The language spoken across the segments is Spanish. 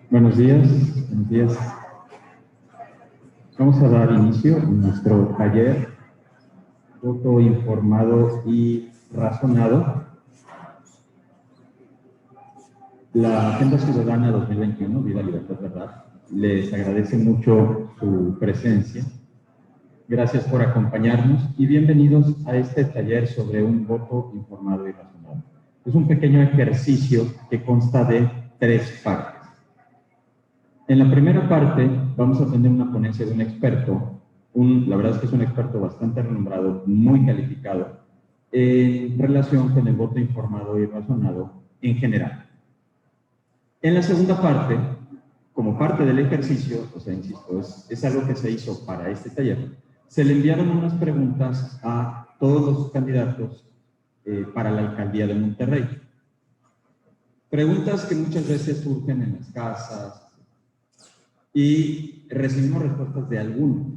Buenos días, buenos días. Vamos a dar inicio a nuestro taller Voto Informado y Razonado. La Agenda Ciudadana 2021, Vida, Libertad, Verdad, les agradece mucho su presencia. Gracias por acompañarnos y bienvenidos a este taller sobre un voto informado y razonado. Es un pequeño ejercicio que consta de 3 partes. En la primera parte vamos a tener una ponencia de un experto, la verdad es que es un experto bastante renombrado, muy calificado, en relación con el voto informado y razonado en general. En la segunda parte, como parte del ejercicio, o sea, insisto, es algo que se hizo para este taller, se le enviaron unas preguntas a todos los candidatos para la alcaldía de Monterrey. Preguntas que muchas veces surgen en las casas y recibimos respuestas de algunos.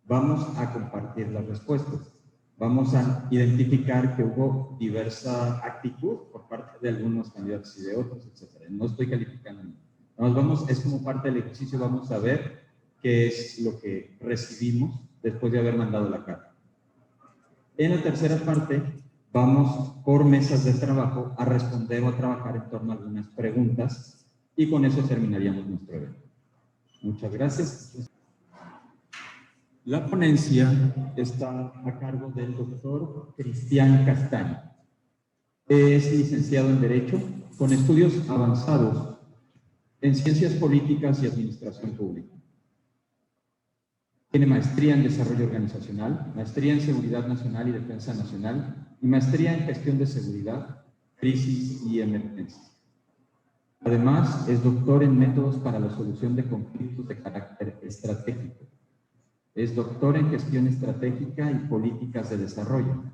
Vamos a compartir las respuestas. Vamos a identificar que hubo diversa actitud por parte de algunos candidatos y de otros, etc. No estoy calificando. Es como parte del ejercicio, vamos a ver qué es lo que recibimos después de haber mandado la carta. En la tercera parte, vamos por mesas de trabajo a responder o a trabajar en torno a algunas preguntas y con eso terminaríamos nuestro evento. Muchas gracias. La ponencia está a cargo del doctor Cristian Castaño. Es licenciado en Derecho con estudios avanzados en Ciencias Políticas y Administración Pública. Tiene maestría en Desarrollo Organizacional, maestría en Seguridad Nacional y Defensa Nacional y maestría en Gestión de Seguridad, Crisis y Emergencias. Además, es doctor en Métodos para la Solución de Conflictos de Carácter Estratégico. Es doctor en Gestión Estratégica y Políticas de Desarrollo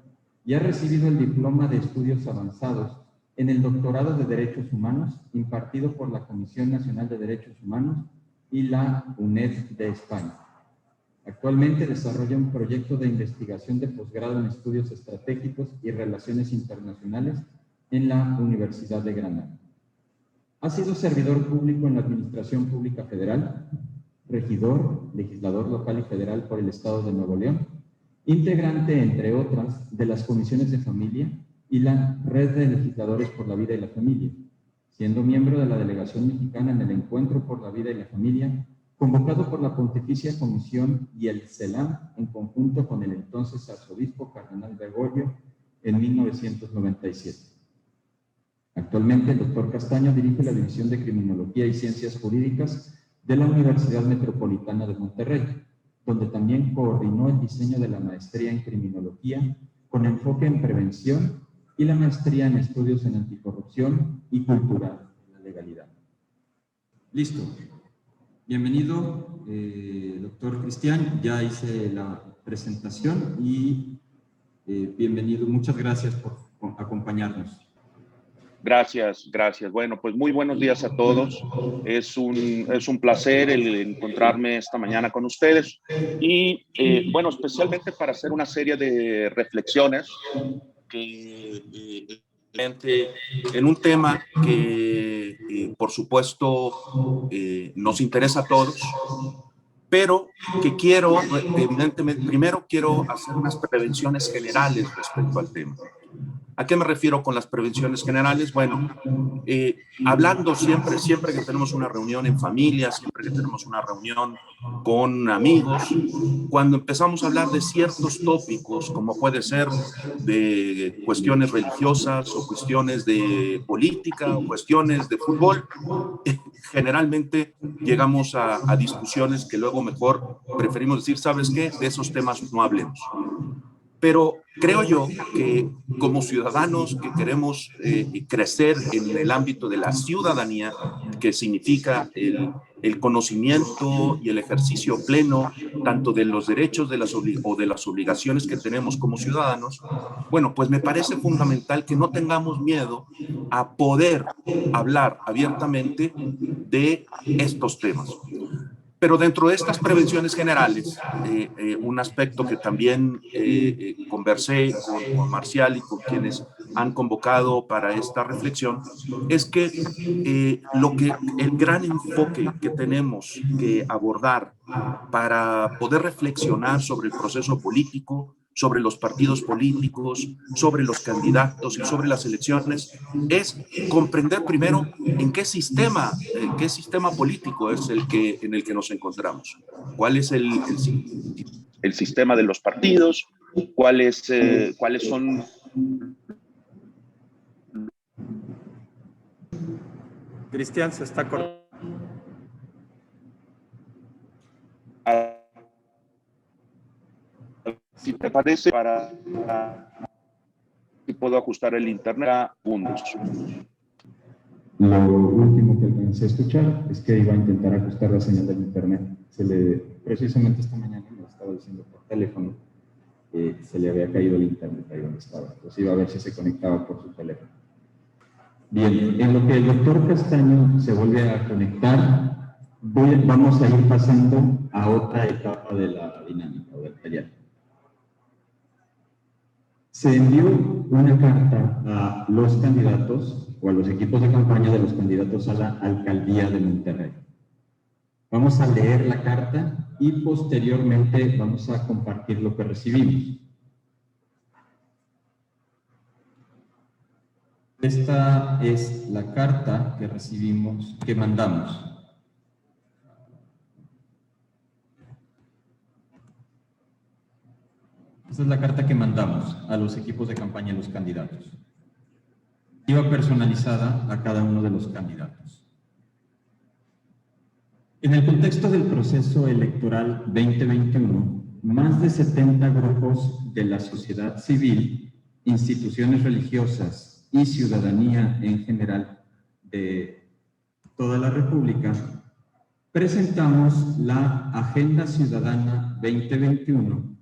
y ha recibido el Diploma de Estudios Avanzados en el Doctorado de Derechos Humanos impartido por la Comisión Nacional de Derechos Humanos y la UNED de España. Actualmente desarrolla un proyecto de investigación de posgrado en Estudios Estratégicos y Relaciones Internacionales en la Universidad de Granada. Ha sido servidor público en la Administración Pública Federal, regidor, legislador local y federal por el Estado de Nuevo León, integrante, entre otras, de las Comisiones de Familia y la Red de Legisladores por la Vida y la Familia, siendo miembro de la Delegación Mexicana en el Encuentro por la Vida y la Familia, convocado por la Pontificia Comisión y el CELAM en conjunto con el entonces arzobispo Cardenal Bergoglio en 1997. Actualmente el doctor Castaño dirige la División de Criminología y Ciencias Jurídicas de la Universidad Metropolitana de Monterrey, donde también coordinó el diseño de la maestría en Criminología con enfoque en prevención y la maestría en estudios en anticorrupción y cultura en la legalidad. Listo. Bienvenido, doctor Cristian. Ya hice la presentación y bienvenido. Muchas gracias por acompañarnos. Gracias, gracias. Bueno, pues muy buenos días a todos. Es un placer el encontrarme esta mañana con ustedes y, bueno, especialmente para hacer una serie de reflexiones que en un tema que, por supuesto, nos interesa a todos, pero que quiero, evidentemente, primero quiero hacer unas prevenciones generales respecto al tema. ¿A qué me refiero con las prevenciones generales? Bueno, hablando siempre que tenemos una reunión en familia, siempre que tenemos una reunión con amigos, cuando empezamos a hablar de ciertos tópicos, como puede ser de cuestiones religiosas o cuestiones de política o cuestiones de fútbol, generalmente llegamos a discusiones que luego mejor preferimos decir, ¿sabes qué? De esos temas no hablemos. Pero creo yo que como ciudadanos que queremos crecer en el ámbito de la ciudadanía, que significa el conocimiento y el ejercicio pleno tanto de los derechos o de las obligaciones que tenemos como ciudadanos, bueno, pues me parece fundamental que no tengamos miedo a poder hablar abiertamente de estos temas. Pero dentro de estas prevenciones generales, un aspecto que también conversé con Marcial y con quienes han convocado para esta reflexión, es que el gran enfoque que tenemos que abordar para poder reflexionar sobre el proceso político, sobre los partidos políticos, sobre los candidatos y sobre las elecciones, es comprender primero en qué sistema político es en el que nos encontramos. ¿Cuál es el sistema de los partidos? ¿Cuáles son? Cristian, se está cortando. Si te parece, si puedo ajustar el internet a segundos. Lo último que alcancé a escuchar es que iba a intentar ajustar la señal del internet. Precisamente esta mañana me estaba diciendo por teléfono que se le había caído el internet ahí donde estaba. Entonces iba a ver si se conectaba por su teléfono. Bien, en lo que el doctor Castaño se vuelve a conectar, vamos a ir pasando a otra etapa de la dinámica o del taller. Se envió una carta a los candidatos o a los equipos de campaña de los candidatos a la alcaldía de Monterrey. Vamos a leer la carta y posteriormente vamos a compartir lo que recibimos. Esta es la carta que recibimos, que mandamos. Esta es la carta que mandamos a los equipos de campaña y los candidatos. Iba personalizada a cada uno de los candidatos. En el contexto del proceso electoral 2021, más de 70 grupos de la sociedad civil, instituciones religiosas y ciudadanía en general de toda la República, presentamos la Agenda Ciudadana 2021,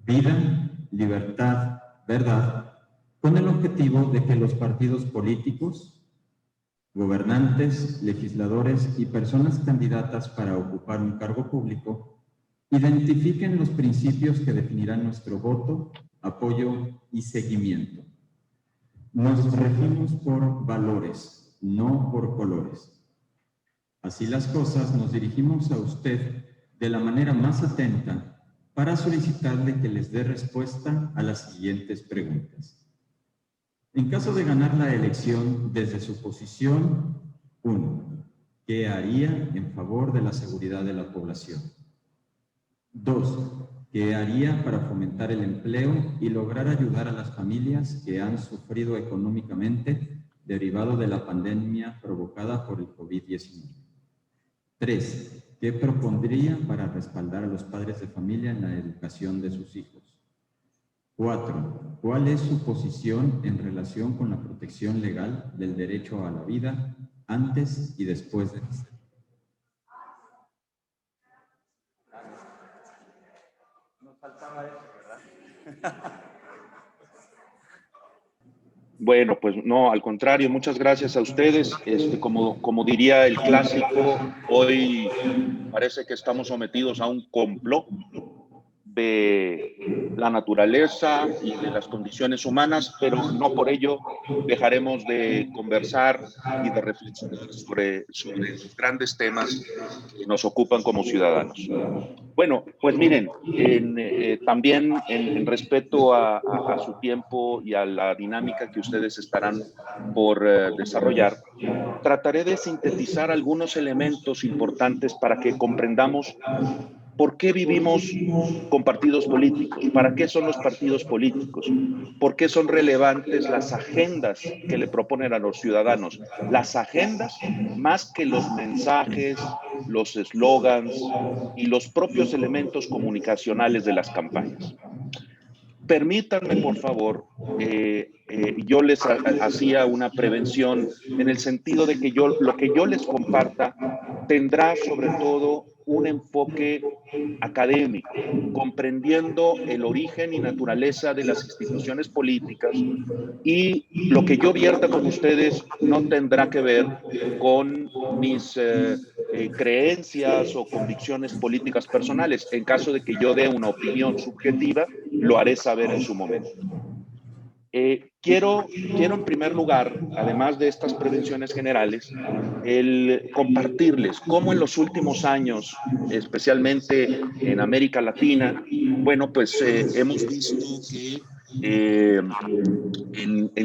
Vida, Libertad, Verdad, con el objetivo de que los partidos políticos, gobernantes, legisladores y personas candidatas para ocupar un cargo público identifiquen los principios que definirán nuestro voto, apoyo y seguimiento. Nos regimos por valores, no por colores. Así las cosas, nos dirigimos a usted de la manera más atenta para solicitarle que les dé respuesta a las siguientes preguntas. En caso de ganar la elección desde su posición, 1. ¿Qué haría en favor de la seguridad de la población? 2. ¿Qué haría para fomentar el empleo y lograr ayudar a las familias que han sufrido económicamente derivado de la pandemia provocada por el COVID-19? 3. ¿Qué propondría para respaldar a los padres de familia en la educación de sus hijos? 4. ¿Cuál es su posición en relación con la protección legal del derecho a la vida antes y después de nacer? Nos faltaba eso, ¿verdad? Bueno, pues no, al contrario, muchas gracias a ustedes. Como diría el clásico, hoy parece que estamos sometidos a un complot de la naturaleza y de las condiciones humanas, pero no por ello dejaremos de conversar y de reflexionar sobre los grandes temas que nos ocupan como ciudadanos. Bueno, pues miren, también en respeto a su tiempo y a la dinámica que ustedes estarán por desarrollar, trataré de sintetizar algunos elementos importantes para que comprendamos ¿por qué vivimos con partidos políticos? ¿Para qué son los partidos políticos? ¿Por qué son relevantes las agendas que le proponen a los ciudadanos? Las agendas más que los mensajes, los eslogans y los propios elementos comunicacionales de las campañas. Permítanme, por favor, yo les hacía una prevención en el sentido de que lo que yo les comparta tendrá sobre todo un enfoque académico, comprendiendo el origen y naturaleza de las instituciones políticas, y lo que yo vierta con ustedes no tendrá que ver con mis creencias o convicciones políticas personales. En caso de que yo dé una opinión subjetiva, lo haré saber en su momento. Quiero en primer lugar, además de estas prevenciones generales, el compartirles cómo en los últimos años, especialmente en América Latina, bueno, pues hemos visto que en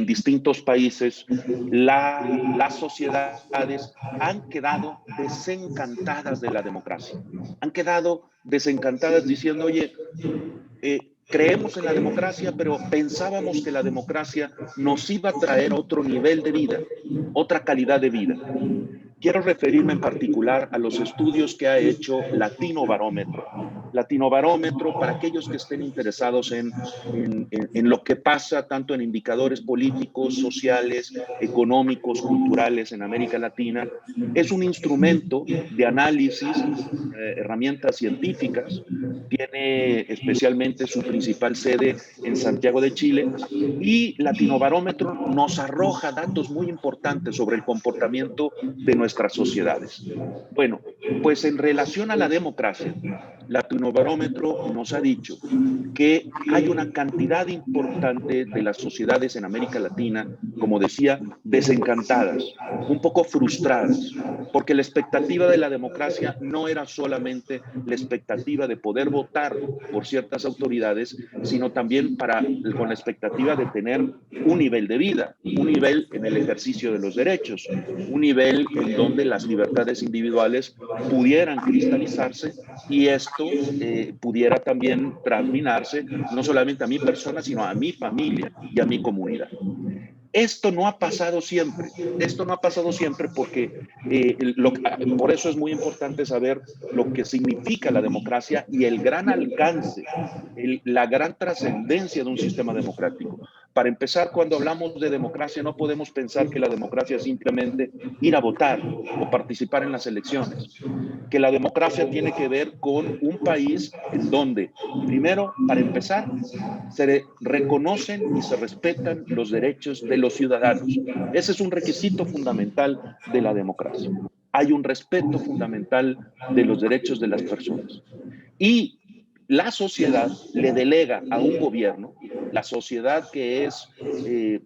distintos países las sociedades han quedado desencantadas de la democracia. Han quedado desencantadas diciendo, oye, creemos en la democracia, pero pensábamos que la democracia nos iba a traer otro nivel de vida, otra calidad de vida. Quiero referirme en particular a los estudios que ha hecho Latino Barómetro. Latino Barómetro, para aquellos que estén interesados en lo que pasa tanto en indicadores políticos, sociales, económicos, culturales en América Latina, es un instrumento de análisis, herramientas científicas. Tiene especialmente su principal sede en Santiago de Chile, y Latino Barómetro nos arroja datos muy importantes sobre el comportamiento de nuestras sociedades. Bueno, pues en relación a la democracia, Latino Barómetro nos ha dicho que hay una cantidad importante de las sociedades en América Latina, como decía, desencantadas, un poco frustradas, porque la expectativa de la democracia no era solamente la expectativa de poder votar por ciertas autoridades, sino también con la expectativa de tener un nivel de vida, un nivel en el ejercicio de los derechos, un nivel en donde las libertades individuales pudieran cristalizarse y esto pudiera también transminarse no solamente a mi persona, sino a mi familia y a mi comunidad. Esto no ha pasado siempre. Esto no ha pasado siempre porque por eso es muy importante saber lo que significa la democracia y el gran alcance, la gran trascendencia de un sistema democrático. Para empezar, cuando hablamos de democracia, no podemos pensar que la democracia es simplemente ir a votar o participar en las elecciones. Que la democracia tiene que ver con un país en donde, primero, para empezar, se reconocen y se respetan los derechos de los ciudadanos. Ese es un requisito fundamental de la democracia. Hay un respeto fundamental de los derechos de las personas. Y la sociedad le delega a un gobierno, la sociedad que es,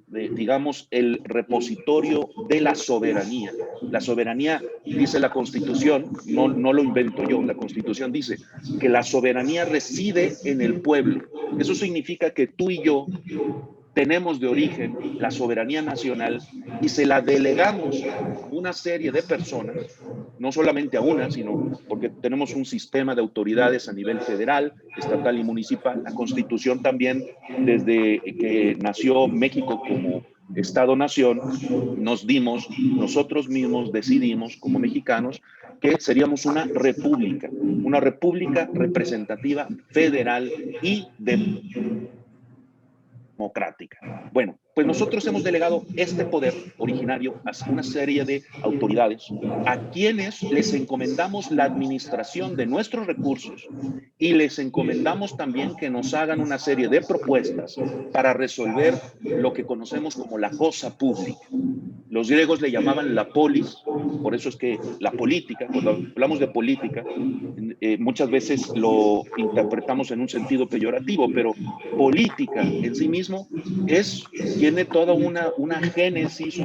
digamos, el repositorio de la soberanía. La soberanía, dice la Constitución, no lo invento yo, la Constitución dice que la soberanía reside en el pueblo. Eso significa que tú y yo tenemos de origen la soberanía nacional y se la delegamos a una serie de personas, no solamente a una, sino porque tenemos un sistema de autoridades a nivel federal, estatal y municipal. La Constitución también, desde que nació México como Estado-nación, nosotros mismos decidimos como mexicanos que seríamos una república representativa, federal y democrática. Bueno, pues nosotros hemos delegado este poder originario a una serie de autoridades a quienes les encomendamos la administración de nuestros recursos y les encomendamos también que nos hagan una serie de propuestas para resolver lo que conocemos como la cosa pública. Los griegos le llamaban la polis, por eso es que la política, cuando hablamos de política, muchas veces lo interpretamos en un sentido peyorativo, pero política en sí mismo tiene toda una génesis,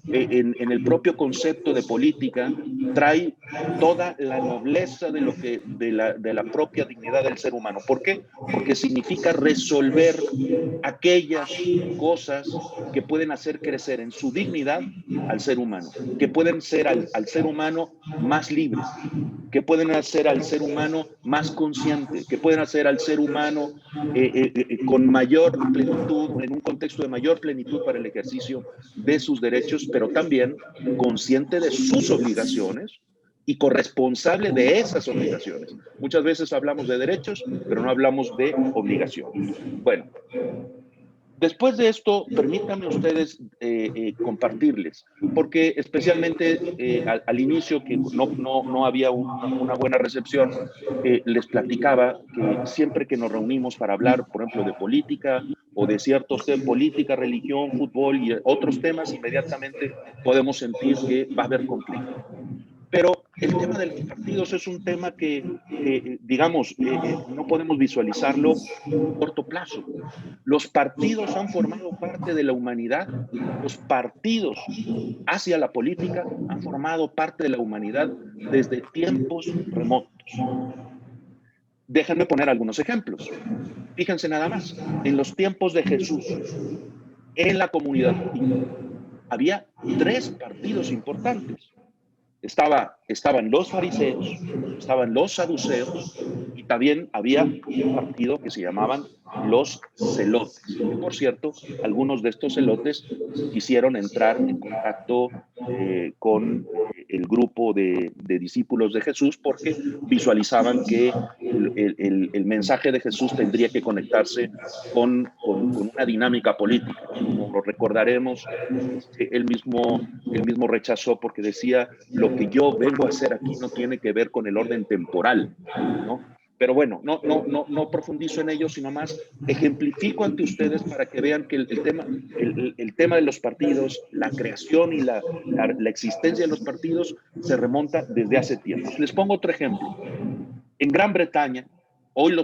en el propio concepto de política, trae toda la nobleza de la propia dignidad del ser humano. ¿Por qué? Porque significa resolver aquellas cosas que pueden hacer crecer en su dignidad al ser humano, que pueden ser al ser humano más libre, que pueden hacer al ser humano más consciente, que pueden hacer al ser humano con mayor plenitud, en un contexto de mayor plenitud para el ejercicio de sus derechos, pero también consciente de sus obligaciones y corresponsable de esas obligaciones. Muchas veces hablamos de derechos, pero no hablamos de obligaciones. Bueno, después de esto, permítanme ustedes compartirles, porque especialmente al inicio, que no había una buena recepción, les platicaba que siempre que nos reunimos para hablar, por ejemplo, de política o de ciertos temas, política, religión, fútbol y otros temas, inmediatamente podemos sentir que va a haber conflicto. Pero el tema de los partidos es un tema que, digamos, no podemos visualizarlo a corto plazo. Los partidos han formado parte de la humanidad. Los partidos hacia la política han formado parte de la humanidad desde tiempos remotos. Déjenme poner algunos ejemplos. Fíjense nada más, en los tiempos de Jesús, en la comunidad había 3 partidos importantes. Estaban los fariseos, estaban los saduceos y también había un partido que se llamaban los celotes. Que, por cierto, algunos de estos celotes quisieron entrar en contacto con el grupo de discípulos de Jesús porque visualizaban que el mensaje de Jesús tendría que conectarse con una dinámica política. Como lo recordaremos, él mismo rechazó porque decía, lo que yo vengo a hacer aquí no tiene que ver con el orden temporal, ¿no? Pero bueno, no profundizo en ello, sino más ejemplifico ante ustedes para que vean que el tema de los partidos, la creación y la existencia de los partidos se remonta desde hace tiempo. Les pongo otro ejemplo. En Gran Bretaña, hoy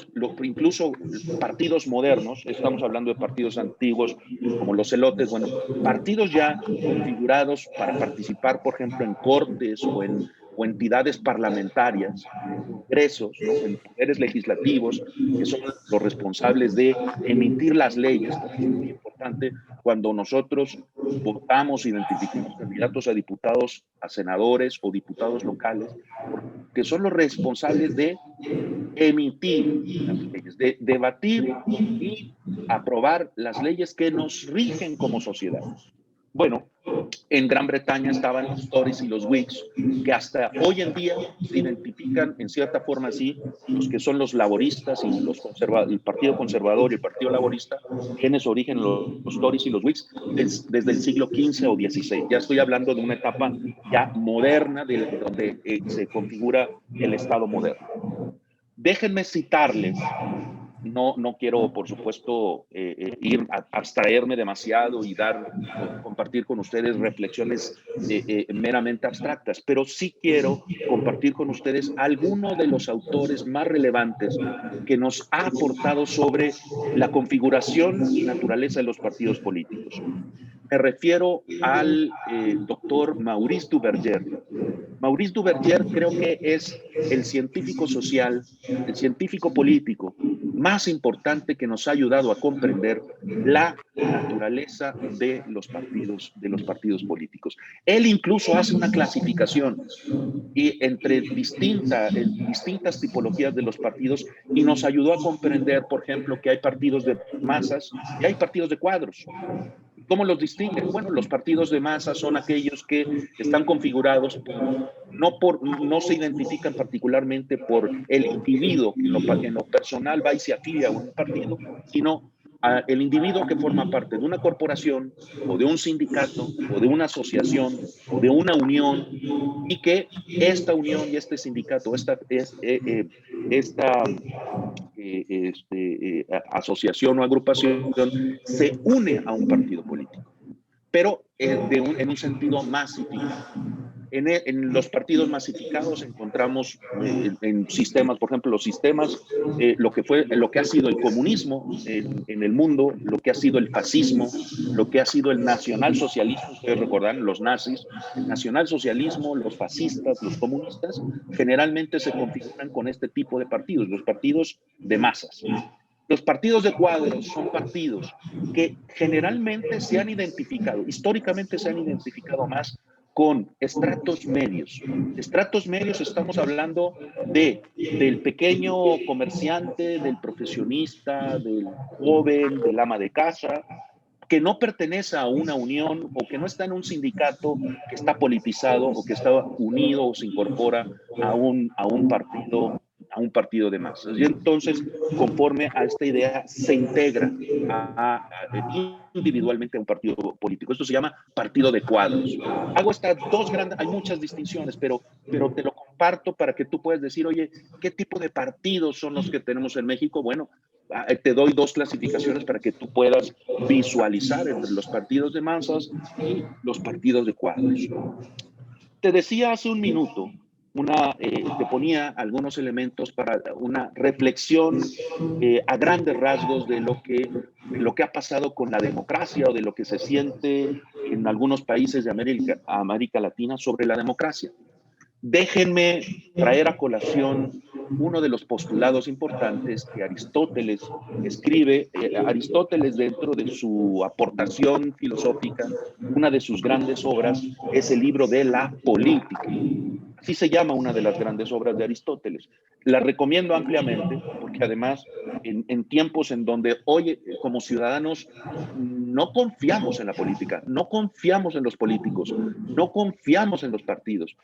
incluso partidos modernos, estamos hablando de partidos antiguos como los celotes, bueno, partidos ya configurados para participar, por ejemplo, en cortes o entidades parlamentarias, en congresos, ¿no? En poderes legislativos, que son los responsables de emitir las leyes. Es muy importante cuando nosotros votamos, identificamos candidatos a diputados, a senadores o diputados locales, que son los responsables de emitir las leyes, de debatir y aprobar las leyes que nos rigen como sociedad. Bueno, en Gran Bretaña estaban los Tories y los Whigs, que hasta hoy en día se identifican en cierta forma así, los que son los laboristas y el Partido Conservador y el Partido Laborista, tiene su origen los Tories y los Whigs desde el siglo XV o XVI. Ya estoy hablando de una etapa ya moderna donde se configura el Estado moderno. Déjenme citarles. No quiero, por supuesto, ir a abstraerme demasiado y compartir con ustedes reflexiones meramente abstractas, pero sí quiero compartir con ustedes algunos de los autores más relevantes que nos ha aportado sobre la configuración y naturaleza de los partidos políticos. Me refiero al doctor Maurice Duverger. Maurice Duverger creo que es el científico social, el científico político más importante que nos ha ayudado a comprender la naturaleza de los partidos políticos. Él incluso hace una clasificación entre distintas tipologías de los partidos y nos ayudó a comprender, por ejemplo, que hay partidos de masas y hay partidos de cuadros. ¿Cómo los distinguen? Bueno, los partidos de masa son aquellos que están configurados, no se identifican particularmente por el individuo que en lo personal va y se afilia a un partido, sino el individuo que forma parte de una corporación o de un sindicato o de una asociación o de una unión y que esta unión y este sindicato, esta asociación o agrupación se une a un partido político, pero en un sentido masificado. En los partidos masificados encontramos en sistemas, por ejemplo, los sistemas, lo que ha sido el comunismo en el mundo, lo que ha sido el fascismo, lo que ha sido el nacionalsocialismo. Ustedes recordarán, los nazis, el nacionalsocialismo, los fascistas, los comunistas, generalmente se configuran con este tipo de partidos, los partidos de masas. Los partidos de cuadros son partidos que generalmente se han identificado, históricamente se han identificado más con estratos medios. Estratos medios estamos hablando del pequeño comerciante, del profesionista, del joven, del ama de casa, que no pertenece a una unión o que no está en un sindicato que está politizado o que está unido o se incorpora a un partido de masas. Y entonces, conforme a esta idea, se integra individualmente a un partido político. Esto se llama partido de cuadros. Hago estas dos grandes, hay muchas distinciones, pero te lo comparto para que tú puedas decir, oye, ¿qué tipo de partidos son los que tenemos en México? Bueno, te doy dos clasificaciones para que tú puedas visualizar entre los partidos de masas y los partidos de cuadros. Te decía hace un minuto te ponía algunos elementos para una reflexión a grandes rasgos de lo que ha pasado con la democracia o de lo que se siente en algunos países de América Latina sobre la democracia. Déjenme traer a colación uno de los postulados importantes que Aristóteles escribe. Aristóteles, dentro de su aportación filosófica, una de sus grandes obras es el libro de la Política. Así se llama una de las grandes obras de Aristóteles. La recomiendo ampliamente porque además en tiempos en donde hoy como ciudadanos no confiamos en la política, no confiamos en los políticos, no confiamos en los partidos,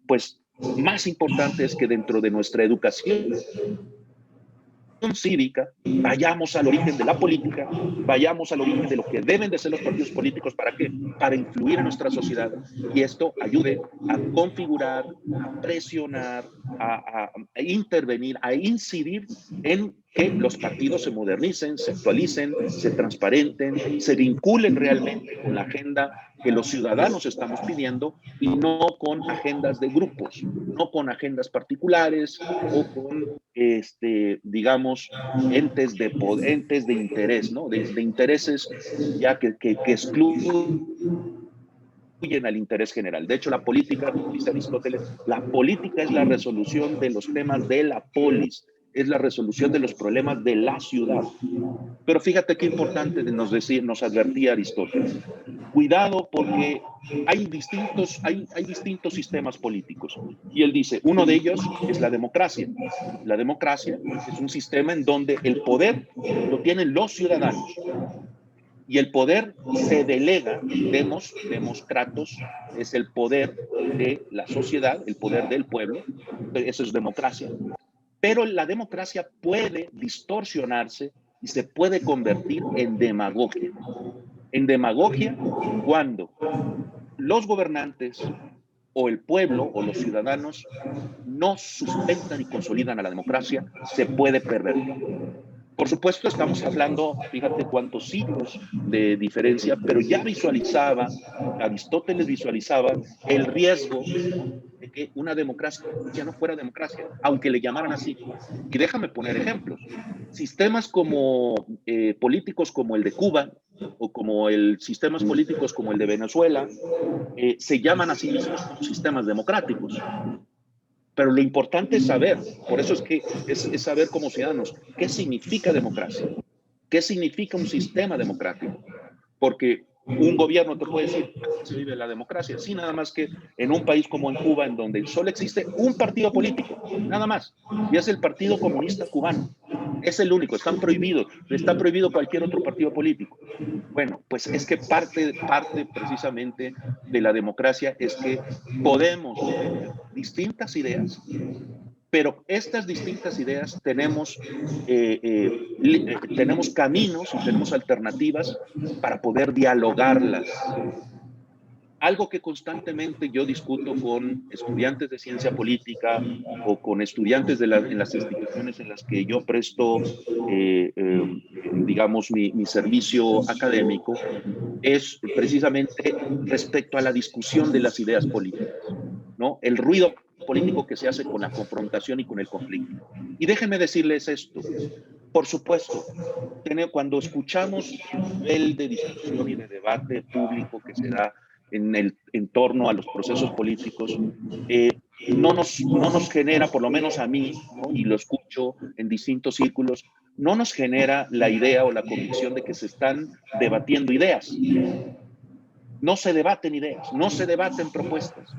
pues más importante es que dentro de nuestra educación cívica vayamos al origen de la política, vayamos al origen de lo que deben de ser los partidos políticos. ¿Para qué? Para influir en nuestra sociedad y esto ayude a configurar, a presionar, a intervenir, a incidir en que los partidos se modernicen, se actualicen, se transparenten, se vinculen realmente con la agenda que los ciudadanos estamos pidiendo y no con agendas de grupos, no con agendas particulares o con, digamos, entes de interés, ¿no? De intereses ya que excluyen al interés general. De hecho, la política, dice Aristóteles, la política es la resolución de los temas de la polis, es la resolución de los problemas de la ciudad. Pero fíjate qué importante nos advertía Aristóteles. Cuidado porque hay distintos sistemas políticos. Y él dice, uno de ellos es la democracia. La democracia es un sistema en donde el poder lo tienen los ciudadanos. Y el poder se delega, demócratos, es el poder de la sociedad, el poder del pueblo, eso es democracia. Pero la democracia puede distorsionarse y se puede convertir en demagogia. En demagogia cuando los gobernantes o el pueblo o los ciudadanos no sustentan y consolidan a la democracia, se puede pervertir. Por supuesto, estamos hablando, fíjate cuántos siglos de diferencia, pero ya Aristóteles visualizaba el riesgo de que una democracia ya no fuera democracia, aunque le llamaran así. Y déjame poner ejemplos. Sistemas políticos como el de Cuba o como sistemas políticos como el de Venezuela se llaman a sí mismos como sistemas democráticos. Pero lo importante es saber, por eso es que es saber como ciudadanos, qué significa democracia, qué significa un sistema democrático. Porque un gobierno te puede decir, se vive la democracia, sí, nada más que en un país como en Cuba, en donde solo existe un partido político, nada más, y es el Partido Comunista Cubano. Es el único, está prohibido cualquier otro partido político. Bueno, pues es que parte precisamente de la democracia es que podemos tener distintas ideas, pero estas distintas ideas tenemos caminos y tenemos alternativas para poder dialogarlas. Algo que constantemente yo discuto con estudiantes de ciencia política o con estudiantes en las instituciones en las que yo presto, digamos, mi servicio académico, es precisamente respecto a la discusión de las ideas políticas, ¿no? El ruido político que se hace con la confrontación y con el conflicto. Y déjenme decirles esto. Por supuesto, cuando escuchamos el nivel de discusión y de debate público que se da en torno a los procesos políticos, no nos genera, por lo menos a mí, ¿no? Y lo escucho en distintos círculos, no nos genera la idea o la convicción de que se están debatiendo ideas. No se debaten ideas, no se debaten propuestas.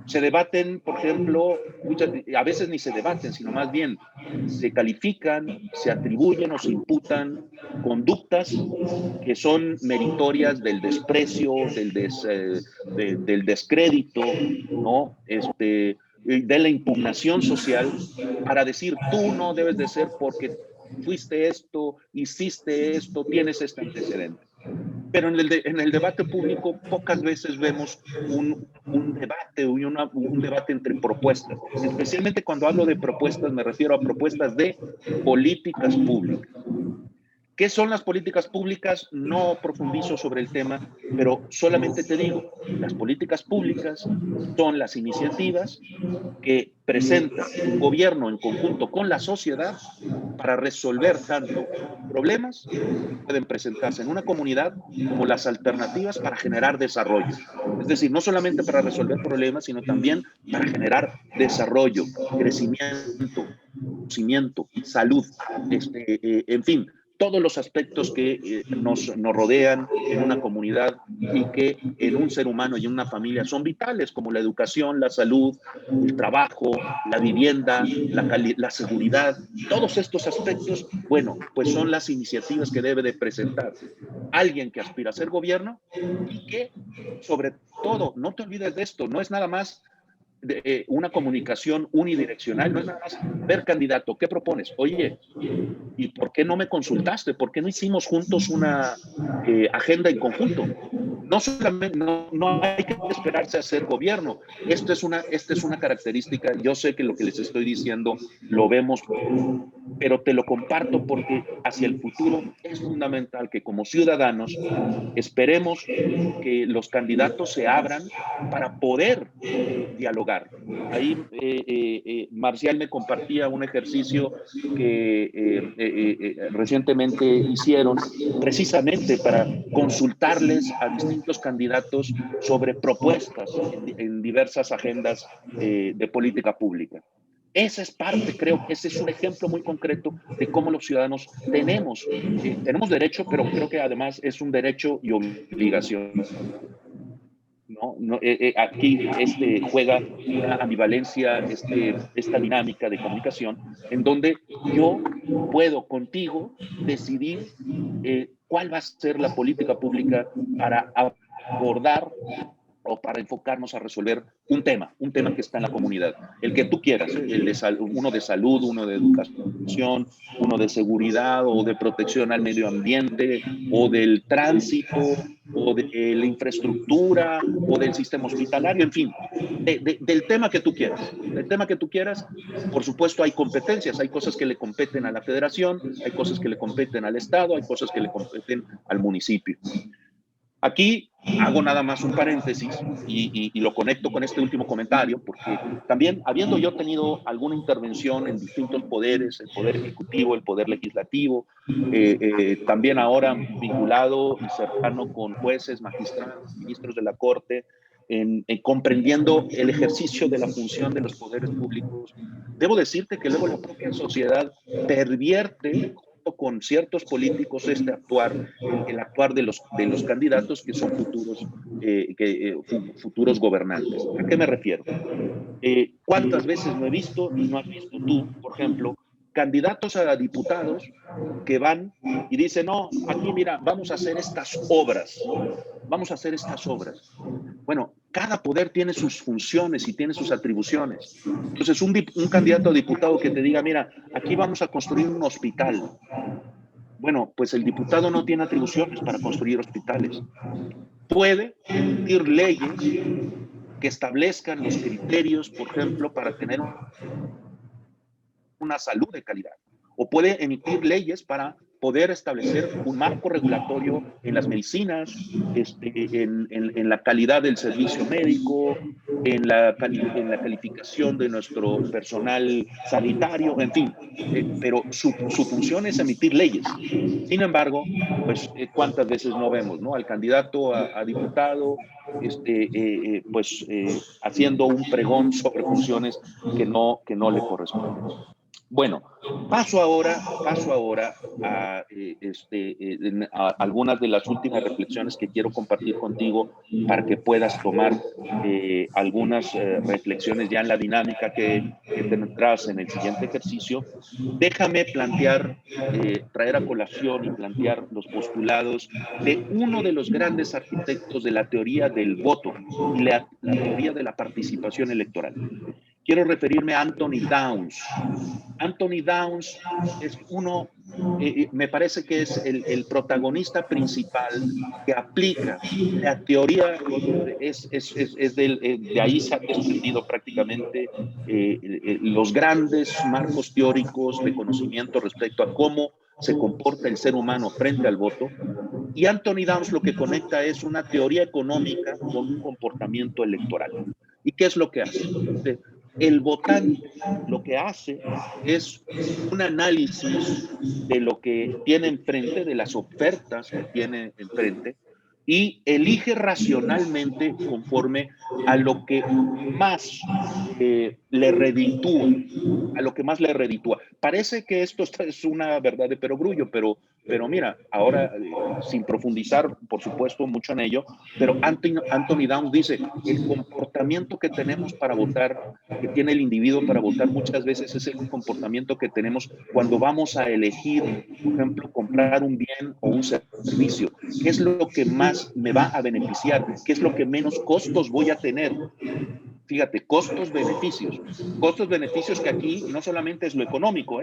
Se debaten, por ejemplo, a veces ni se debaten, sino más bien se califican, se atribuyen o se imputan conductas que son meritorias del desprecio, del descrédito, ¿no? De la impugnación social, para decir tú no debes de ser porque fuiste esto, hiciste esto, tienes este antecedente. Pero en el debate público pocas veces vemos un debate entre propuestas. Especialmente cuando hablo de propuestas, me refiero a propuestas de políticas públicas. ¿Qué son las políticas públicas? No profundizo sobre el tema, pero solamente te digo, las políticas públicas son las iniciativas que presenta un gobierno en conjunto con la sociedad para resolver tanto problemas que pueden presentarse en una comunidad como las alternativas para generar desarrollo. Es decir, no solamente para resolver problemas, sino también para generar desarrollo, crecimiento, conocimiento, salud, en fin, todos los aspectos que nos rodean en una comunidad y que en un ser humano y en una familia son vitales, como la educación, la salud, el trabajo, la vivienda, la seguridad. Todos estos aspectos, bueno, pues son las iniciativas que debe de presentar alguien que aspira a ser gobierno y que, sobre todo, no te olvides de esto, no es nada más una comunicación unidireccional, no es nada más ver candidato, ¿qué propones? Oye, ¿y por qué no me consultaste? ¿Por qué no hicimos juntos una agenda en conjunto? No solamente, no hay que esperarse a ser gobierno. Esta es una característica. Yo sé que lo que les estoy diciendo lo vemos, pero te lo comparto porque hacia el futuro es fundamental que como ciudadanos esperemos que los candidatos se abran para poder dialogar. Ahí Marcial me compartía un ejercicio que recientemente hicieron precisamente para consultarles a distintos candidatos sobre propuestas en diversas agendas de política pública. Esa es parte, creo que ese es un ejemplo muy concreto de cómo los ciudadanos tenemos derecho, pero creo que además es un derecho y obligación. Aquí juega una ambivalencia, esta dinámica de comunicación, en donde yo puedo contigo decidir cuál va a ser la política pública para abordar o para enfocarnos a resolver un tema que está en la comunidad, el que tú quieras, uno de salud, uno de educación, uno de seguridad o de protección al medio ambiente o del tránsito o de la infraestructura o del sistema hospitalario, en fin, del tema que tú quieras. Por supuesto hay competencias, hay cosas que le competen a la federación, hay cosas que le competen al estado, hay cosas que le competen al municipio. Aquí hago nada más un paréntesis y lo conecto con este último comentario, porque también, habiendo yo tenido alguna intervención en distintos poderes, el poder ejecutivo, el poder legislativo, también ahora vinculado y cercano con jueces, magistrados, ministros de la Corte, en comprendiendo el ejercicio de la función de los poderes públicos, debo decirte que luego la propia sociedad pervierte con ciertos políticos el actuar de los candidatos que son futuros gobernantes. ¿A qué me refiero? ¿Cuántas veces no he visto y no has visto tú, por ejemplo, candidatos a diputados que van y dicen, no, aquí mira, vamos a hacer estas obras. Bueno, cada poder tiene sus funciones y tiene sus atribuciones. Entonces, un candidato a diputado que te diga, mira, aquí vamos a construir un hospital. Bueno, pues el diputado no tiene atribuciones para construir hospitales. Puede emitir leyes que establezcan los criterios, por ejemplo, para tener una salud de calidad. O puede emitir leyes para poder establecer un marco regulatorio en las medicinas, en la calidad del servicio médico, en la calificación de nuestro personal sanitario, en fin. Pero su función es emitir leyes. Sin embargo, pues, ¿cuántas veces no vemos, ¿no?, al candidato a diputado haciendo un pregón sobre funciones que no le corresponden? Bueno, paso ahora a algunas de las últimas reflexiones que quiero compartir contigo para que puedas tomar algunas reflexiones ya en la dinámica que tendrás en el siguiente ejercicio. Déjame traer a colación y plantear los postulados de uno de los grandes arquitectos de la teoría del voto y la teoría de la participación electoral. Quiero referirme a Anthony Downs. Anthony Downs es me parece que es el protagonista principal que aplica la teoría, de ahí se han desprendido prácticamente los grandes marcos teóricos de conocimiento respecto a cómo se comporta el ser humano frente al voto. Y Anthony Downs lo que conecta es una teoría económica con un comportamiento electoral. ¿Y qué es lo que hace? El votante lo que hace es un análisis de lo que tiene enfrente, de las ofertas que tiene enfrente, y elige racionalmente conforme a lo que más le reditúa, a lo que más le reditúa. Parece que esto es una verdad de perogrullo, pero mira, ahora sin profundizar, por supuesto, mucho en ello, pero Anthony Downs dice, el comportamiento que tenemos para votar, que tiene el individuo para votar, muchas veces es el comportamiento que tenemos cuando vamos a elegir, por ejemplo, comprar un bien o un servicio. ¿Qué es lo que más me va a beneficiar? ¿Qué es lo que menos costos voy a tener? Fíjate, costos-beneficios. Costos-beneficios que aquí no solamente es lo económico,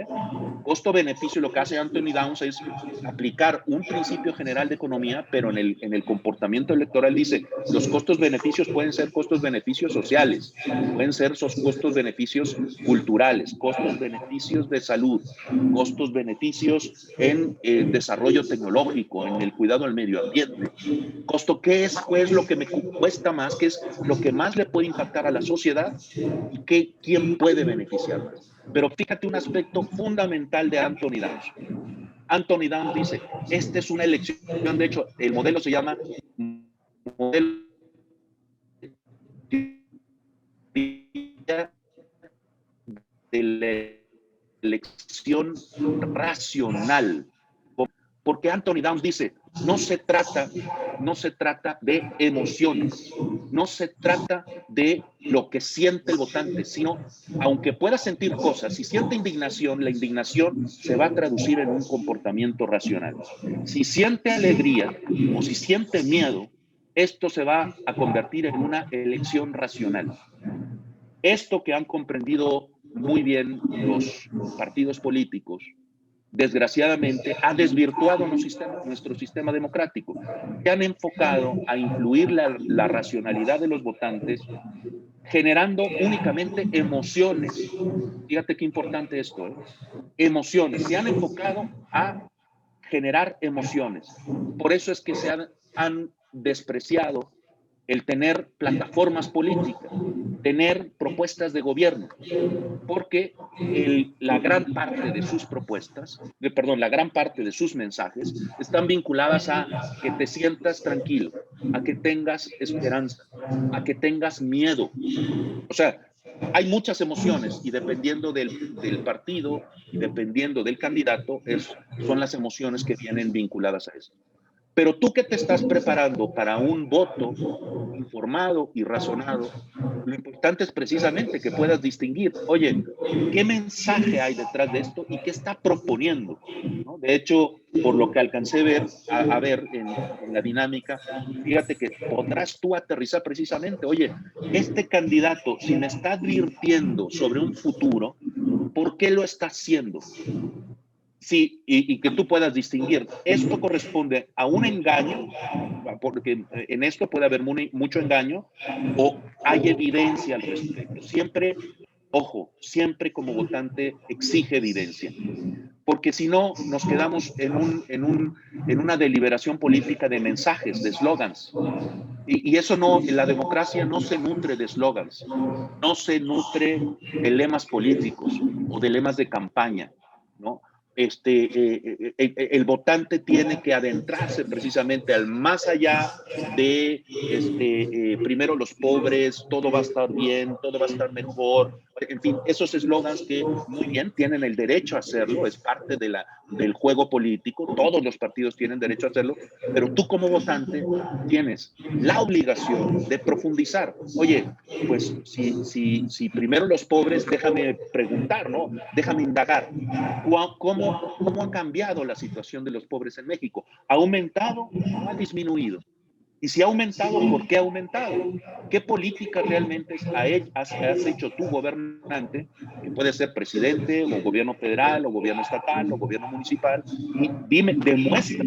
costo-beneficio, lo que hace Anthony Downs es aplicar un principio general de economía, pero en el comportamiento electoral dice, los costos-beneficios pueden ser costos-beneficios sociales, pueden ser esos costos-beneficios culturales, costos-beneficios de salud, costos-beneficios en desarrollo tecnológico, en el cuidado al medio ambiente. Costo, ¿qué es lo que me cuesta más? ¿Qué es lo que más le puede impactar a la sociedad? ¿Y quién puede beneficiar más? Pero fíjate un aspecto fundamental de Anthony Downs. Anthony Downs dice, esta es una elección, de hecho, el modelo se llama modelo de la elección racional. Porque Anthony Downs dice, no se trata de emociones, no se trata de lo que siente el votante, sino, aunque pueda sentir cosas, si siente indignación, la indignación se va a traducir en un comportamiento racional. Si siente alegría o si siente miedo, esto se va a convertir en una elección racional. Esto que han comprendido muy bien los partidos políticos, desgraciadamente, ha desvirtuado nuestro sistema democrático. Se han enfocado a influir la racionalidad de los votantes, generando únicamente emociones. Fíjate qué importante esto, emociones. Se han enfocado a generar emociones. Por eso es que se han despreciado el tener plataformas políticas, tener propuestas de gobierno, porque la gran parte de sus propuestas, la gran parte de sus mensajes están vinculadas a que te sientas tranquilo, a que tengas esperanza, a que tengas miedo. O sea, hay muchas emociones y dependiendo del partido y dependiendo del candidato, son las emociones que vienen vinculadas a eso. Pero tú que te estás preparando para un voto informado y razonado, lo importante es precisamente que puedas distinguir, oye, ¿qué mensaje hay detrás de esto y qué está proponiendo? ¿No? De hecho, por lo que alcancé a ver en la dinámica, fíjate que podrás tú aterrizar precisamente, oye, este candidato, si me está advirtiendo sobre un futuro, ¿por qué lo está haciendo? Sí, y que tú puedas distinguir. Esto corresponde a un engaño, porque en esto puede haber mucho engaño, o hay evidencia al respecto. Siempre, ojo, siempre como votante exige evidencia, porque si no nos quedamos en una deliberación política de mensajes, de eslogans. Y eso no, la democracia no se nutre de eslogans, no se nutre de lemas políticos o de lemas de campaña, ¿no? El votante tiene que adentrarse precisamente al más allá de primero los pobres, todo va a estar bien, todo va a estar mejor, en fin, esos eslogans que muy bien tienen el derecho a hacerlo, es parte del juego político, todos los partidos tienen derecho a hacerlo, pero tú como votante tienes la obligación de profundizar. Oye, pues si primero los pobres, déjame preguntar, ¿no? Déjame indagar. ¿Cómo ha cambiado la situación de los pobres en México? ¿Ha aumentado o ha disminuido? Y si ha aumentado, ¿por qué ha aumentado? ¿Qué política realmente has hecho tú, gobernante, que puede ser presidente, o gobierno federal, o gobierno estatal, o gobierno municipal? Y dime, demuestra.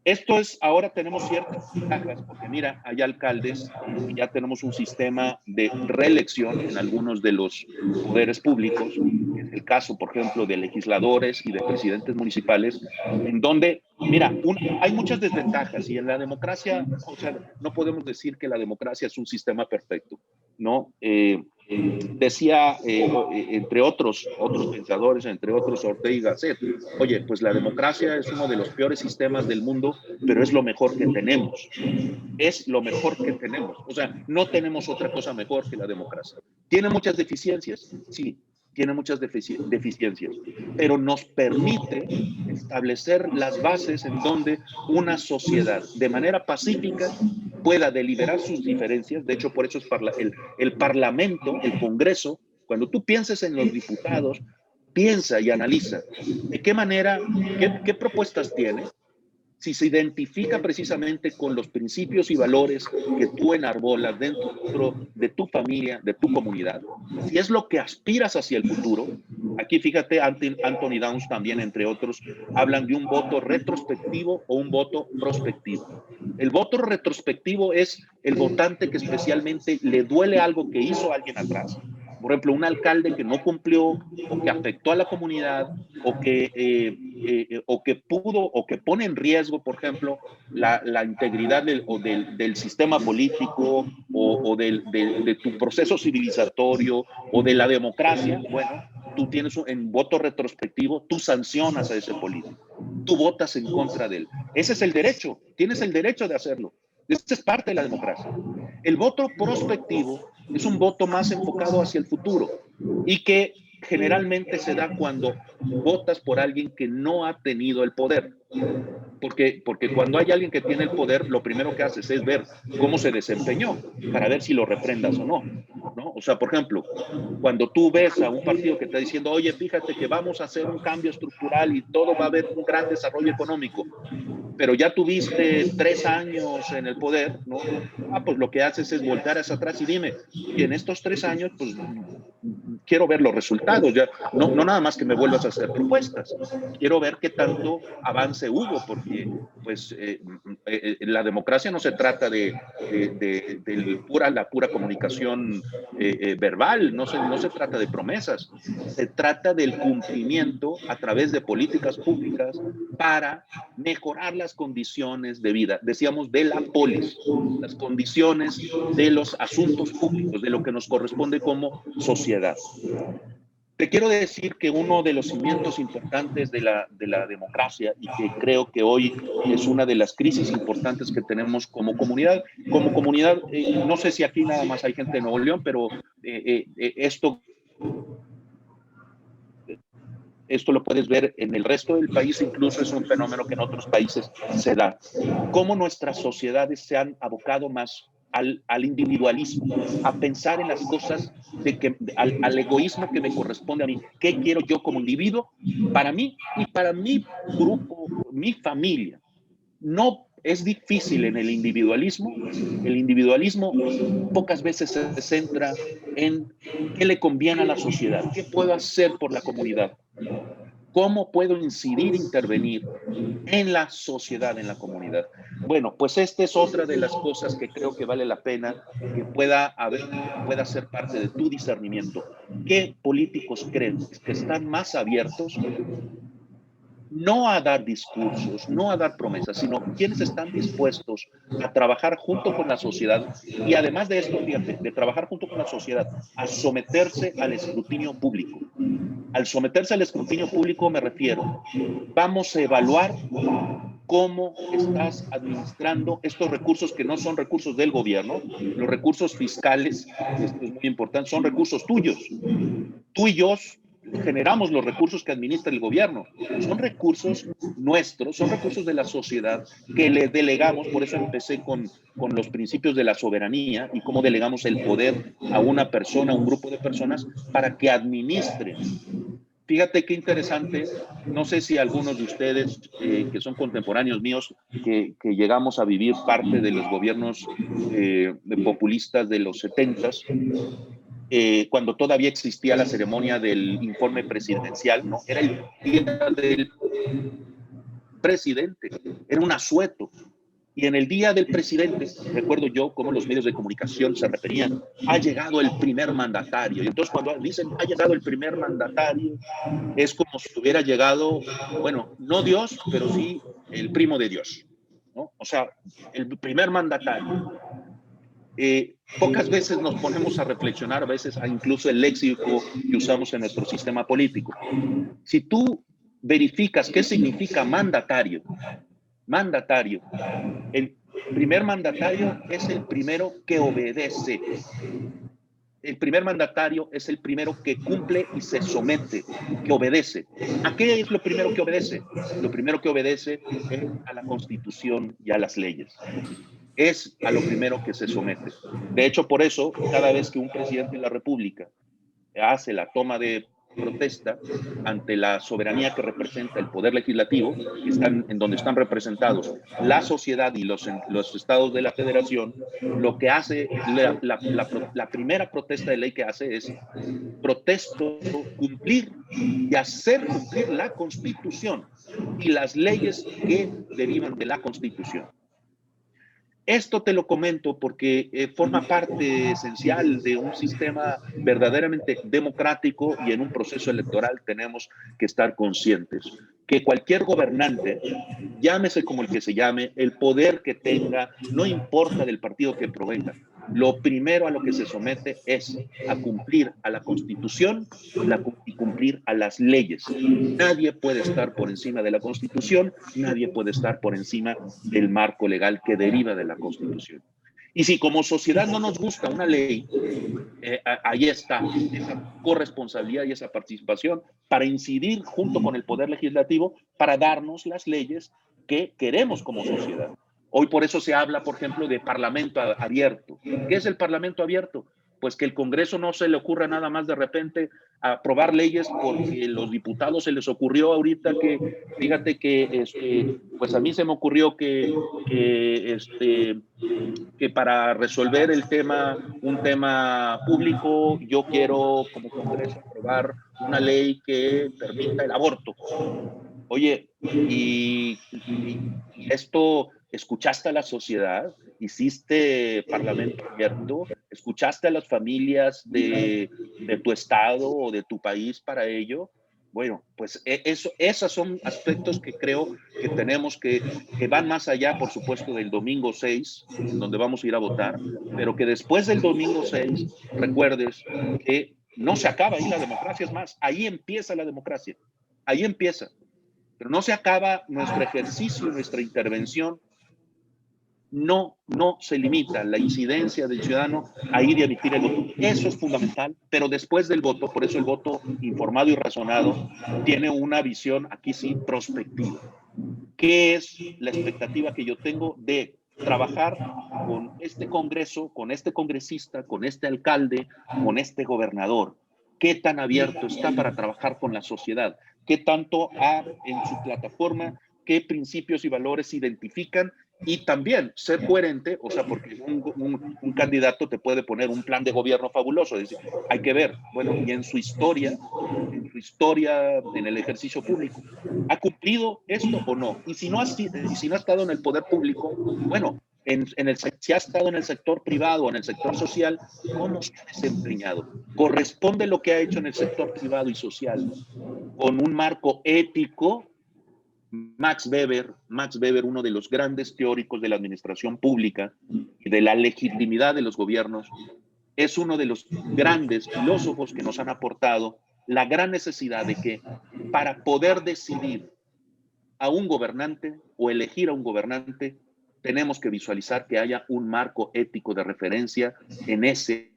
Esto es, ahora tenemos ciertas ventajas, porque mira, hay alcaldes, y ya tenemos un sistema de reelección en algunos de los poderes públicos, que el caso, por ejemplo, de legisladores y de presidentes municipales, en donde, mira, hay muchas desventajas y en la democracia, o sea, no podemos decir que la democracia es un sistema perfecto, ¿no? Decía, entre otros pensadores, entre otros Ortega y Gasset, oye, pues la democracia es uno de los peores sistemas del mundo, pero es lo mejor que tenemos. Es lo mejor que tenemos. O sea, no tenemos otra cosa mejor que la democracia. ¿Tiene muchas deficiencias? Sí, tiene muchas deficiencias, pero nos permite establecer las bases en donde una sociedad de manera pacífica pueda deliberar sus diferencias. De hecho, por eso es el Parlamento, el Congreso. Cuando tú pienses en los diputados, piensa y analiza de qué manera, qué propuestas tiene, si se identifica precisamente con los principios y valores que tú enarbolas dentro de tu familia, de tu comunidad, si es lo que aspiras hacia el futuro. Aquí fíjate, Anthony Downs también, entre otros, hablan de un voto retrospectivo o un voto prospectivo. El voto retrospectivo es el votante que especialmente le duele algo que hizo alguien atrás. Por ejemplo, un alcalde que no cumplió o que afectó a la comunidad o que pudo o que pone en riesgo, por ejemplo, la integridad del sistema político o de tu proceso civilizatorio o de la democracia. Bueno, tú tienes en voto retrospectivo, tú sancionas a ese político, tú votas en contra de él. Ese es el derecho, tienes el derecho de hacerlo. Esta es parte de la democracia. El voto prospectivo es un voto más enfocado hacia el futuro y que generalmente se da cuando votas por alguien que no ha tenido el poder. Porque cuando hay alguien que tiene el poder, lo primero que haces es ver cómo se desempeñó para ver si lo reprendas o no, ¿no? O sea, por ejemplo, cuando tú ves a un partido que está diciendo, oye, fíjate que vamos a hacer un cambio estructural y todo va a haber un gran desarrollo económico, pero ya tuviste 3 años en el poder, ¿no? Pues lo que haces es voltar hacia atrás y dime, y en estos 3 años, pues quiero ver los resultados, ya no nada más que me vuelvas a hacer propuestas, quiero ver qué tanto avance hubo, porque pues la democracia no se trata de la pura comunicación verbal, no se trata de promesas, se trata del cumplimiento a través de políticas públicas para mejorar las condiciones de vida, decíamos de la polis, las condiciones de los asuntos públicos, de lo que nos corresponde como sociedad. Te quiero decir que uno de los cimientos importantes de la democracia y que creo que hoy es una de las crisis importantes que tenemos como comunidad, no sé si aquí nada más hay gente de Nuevo León, pero esto lo puedes ver en el resto del país, incluso es un fenómeno que en otros países se da. Cómo nuestras sociedades se han abocado más al individualismo, a pensar en las cosas, al egoísmo que me corresponde a mí. ¿Qué quiero yo como individuo para mí y para mi grupo, mi familia? No es difícil en el individualismo. El individualismo pocas veces se centra en qué le conviene a la sociedad, qué puedo hacer por la comunidad, cómo puedo incidir, intervenir en la sociedad, en la comunidad. Bueno, pues esta es otra de las cosas que creo que vale la pena que pueda ser parte de tu discernimiento. ¿Qué políticos crees que están más abiertos no a dar discursos, no a dar promesas, sino quienes están dispuestos a trabajar junto con la sociedad y además de esto, fíjate, de trabajar junto con la sociedad, a someterse al escrutinio público? Al someterse al escrutinio público me refiero, vamos a evaluar cómo estás administrando estos recursos que no son recursos del gobierno, los recursos fiscales, esto es muy importante, son recursos tuyos. Tú y yo generamos los recursos que administra el gobierno. Son recursos nuestros, son recursos de la sociedad que le delegamos, por eso empecé con los principios de la soberanía y cómo delegamos el poder a una persona, a un grupo de personas para que administren. Fíjate qué interesante, no sé si algunos de ustedes que son contemporáneos míos, que llegamos a vivir parte de los gobiernos populistas de los 70s, cuando todavía existía la ceremonia del informe presidencial, ¿no? Era el día del presidente, era un asueto. Y en el día del presidente, recuerdo yo cómo los medios de comunicación se referían, ha llegado el primer mandatario. Y entonces cuando dicen, ha llegado el primer mandatario, es como si hubiera llegado, bueno, no Dios, pero sí el primo de Dios, ¿no? O sea, el primer mandatario. Pocas veces nos ponemos a reflexionar, a veces incluso el léxico que usamos en nuestro sistema político. Si tú verificas qué significa mandatario, el primer mandatario es el primero que obedece. El primer mandatario es el primero que cumple y se somete, que obedece. ¿A qué es lo primero que obedece? Lo primero que obedece es a la Constitución y a las leyes. Es a lo primero que se somete. De hecho, por eso, cada vez que un presidente de la República hace la toma de protesta ante la soberanía que representa el poder legislativo, en donde están representados la sociedad y los estados de la federación, lo que hace, la primera protesta de ley que hace es protesto, cumplir y hacer cumplir la Constitución y las leyes que derivan de la Constitución. Esto te lo comento porque forma parte esencial de un sistema verdaderamente democrático y en un proceso electoral tenemos que estar conscientes que cualquier gobernante, llámese como el que se llame, el poder que tenga, no importa del partido que provenga, lo primero a lo que se somete es a cumplir a la Constitución y cumplir a las leyes. Nadie puede estar por encima de la Constitución, nadie puede estar por encima del marco legal que deriva de la Constitución. Y si como sociedad no nos gusta una ley, ahí está esa corresponsabilidad y esa participación para incidir junto con el Poder Legislativo para darnos las leyes que queremos como sociedad. Hoy por eso se habla, por ejemplo, de parlamento abierto. ¿Qué es el parlamento abierto? Pues que el Congreso no se le ocurra nada más de repente a aprobar leyes porque los diputados se les ocurrió ahorita que, fíjate que, pues a mí se me ocurrió que para resolver un tema público, yo quiero como Congreso aprobar una ley que permita el aborto. Oye, y esto, ¿escuchaste a la sociedad? ¿Hiciste parlamento abierto? ¿Escuchaste a las familias de tu estado o de tu país para ello? Bueno, pues esos son aspectos que creo que tenemos que van más allá, por supuesto, del domingo 6, en donde vamos a ir a votar, pero que después del domingo 6 recuerdes que no se acaba ahí la democracia, es más, ahí empieza la democracia, ahí empieza. Pero no se acaba nuestro ejercicio, nuestra intervención, no se limita la incidencia del ciudadano a ir y emitir el voto. Eso es fundamental, pero después del voto, por eso el voto informado y razonado tiene una visión, aquí sí, prospectiva. ¿Qué es la expectativa que yo tengo de trabajar con este Congreso, con este congresista, con este alcalde, con este gobernador? ¿Qué tan abierto está para trabajar con la sociedad? ¿Qué tanto en su plataforma, qué principios y valores se identifican? Y también ser coherente, o sea, porque un candidato te puede poner un plan de gobierno fabuloso, es decir, hay que ver, bueno, y en su historia, en el ejercicio público, ¿ha cumplido esto o no? Y si no ha estado en el poder público, bueno, si ha estado en el sector privado o en el sector social, ¿cómo se ha desempeñado? ¿Corresponde lo que ha hecho en el sector privado y social con un marco ético? Max Weber, uno de los grandes teóricos de la administración pública y de la legitimidad de los gobiernos, es uno de los grandes filósofos que nos han aportado la gran necesidad de que para poder decidir a un gobernante o elegir a un gobernante, tenemos que visualizar que haya un marco ético de referencia en ese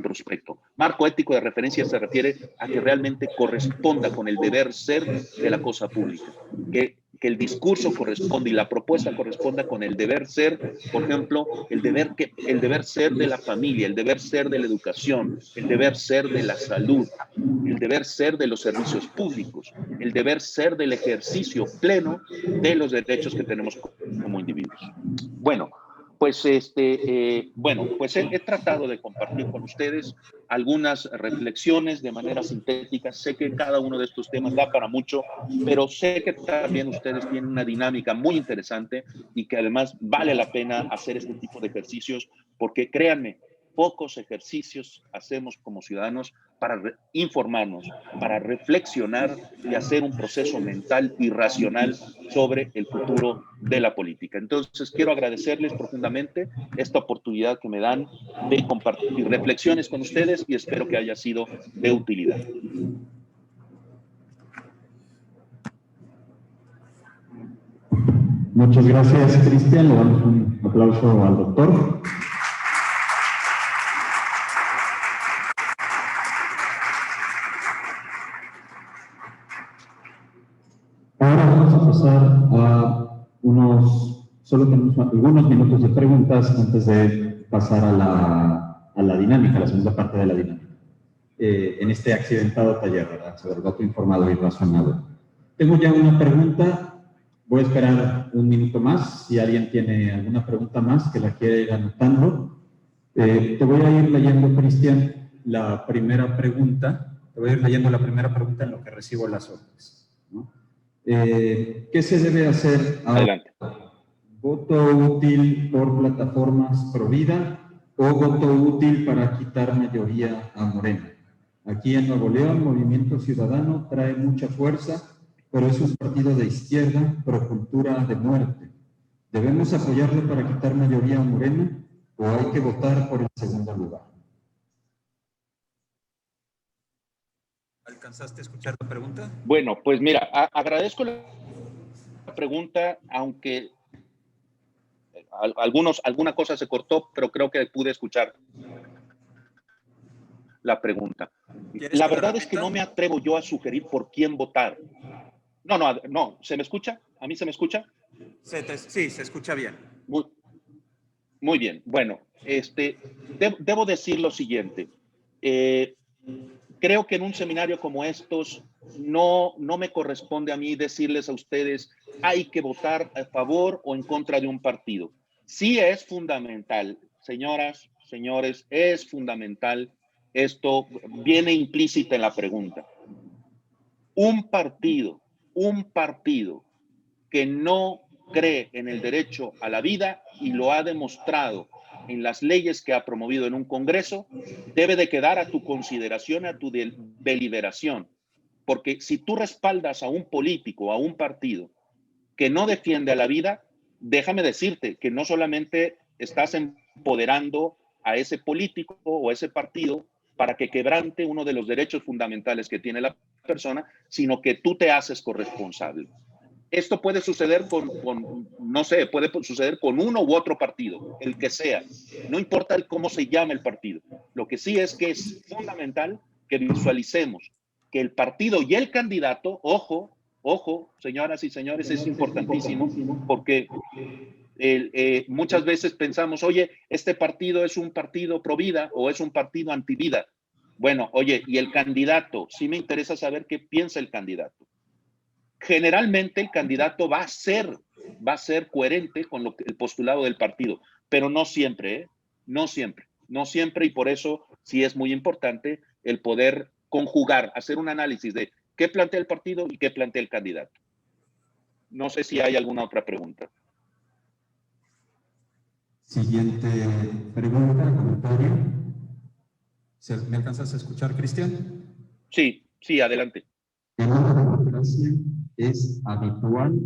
prospecto. Marco ético de referencia se refiere a que realmente corresponda con el deber ser de la cosa pública, que el discurso corresponda y la propuesta corresponda con el deber ser, por ejemplo, el deber ser de la familia, el deber ser de la educación, el deber ser de la salud, el deber ser de los servicios públicos, el deber ser del ejercicio pleno de los derechos que tenemos como individuos. Bueno, pues he tratado de compartir con ustedes algunas reflexiones de manera sintética. Sé que cada uno de estos temas da para mucho, pero sé que también ustedes tienen una dinámica muy interesante y que además vale la pena hacer este tipo de ejercicios, porque créanme, pocos ejercicios hacemos como ciudadanos para informarnos, para reflexionar y hacer un proceso mental y racional sobre el futuro de la política. Entonces, quiero agradecerles profundamente esta oportunidad que me dan de compartir reflexiones con ustedes y espero que haya sido de utilidad. Muchas gracias, Cristian. Le damos un aplauso al doctor. Ahora vamos a pasar a solo tenemos algunos minutos de preguntas antes de pasar a la dinámica, a la segunda parte de la dinámica. En este accidentado taller, ¿verdad? Sobre el voto informado y razonado. Tengo ya una pregunta. Voy a esperar un minuto más. Si alguien tiene alguna pregunta más que la quiere ir anotando. Te voy a ir leyendo, Cristian, la primera pregunta. Te voy a ir leyendo la primera pregunta en lo que recibo las otras, ¿no? ¿Qué se debe hacer ahora? Adelante. ¿Voto útil por plataformas pro vida o voto útil para quitar mayoría a Morena? Aquí en Nuevo León, Movimiento Ciudadano trae mucha fuerza, pero es un partido de izquierda, pro cultura de muerte. ¿Debemos apoyarlo para quitar mayoría a Morena o hay que votar por el segundo lugar? ¿Alcanzaste a escuchar la pregunta? Bueno, pues mira, agradezco la pregunta, aunque alguna cosa se cortó, pero creo que pude escuchar la pregunta. La verdad es que no me atrevo yo a sugerir por quién votar. No, ¿se me escucha? ¿A mí se me escucha? Sí, se escucha bien. Muy bien. Bueno, debo decir lo siguiente. Creo que en un seminario como estos no me corresponde a mí decirles a ustedes hay que votar a favor o en contra de un partido. Sí es fundamental, señoras, señores, es fundamental. Esto viene implícita en la pregunta. Un partido que no cree en el derecho a la vida y lo ha demostrado en las leyes que ha promovido en un congreso, debe de quedar a tu consideración, a tu deliberación. Porque si tú respaldas a un político, a un partido que no defiende a la vida, déjame decirte que no solamente estás empoderando a ese político o a ese partido para que quebrante uno de los derechos fundamentales que tiene la persona, sino que tú te haces corresponsable. Esto puede suceder no sé, puede suceder con uno u otro partido, el que sea. No importa cómo se llame el partido. Lo que sí es que es fundamental que visualicemos que el partido y el candidato, ojo, señoras y señores, es importantísimo porque muchas veces pensamos, oye, este partido es un partido pro vida o es un partido anti vida. Bueno, oye, y el candidato, sí me interesa saber qué piensa el candidato. Generalmente el candidato va a ser coherente con el postulado del partido, pero no siempre, no siempre, y por eso sí es muy importante el poder conjugar, hacer un análisis de qué plantea el partido y qué plantea el candidato. No sé si hay alguna otra pregunta. Siguiente pregunta, comentario. ¿Me alcanzas a escuchar, Cristian? Sí, adelante. En una democracia es habitual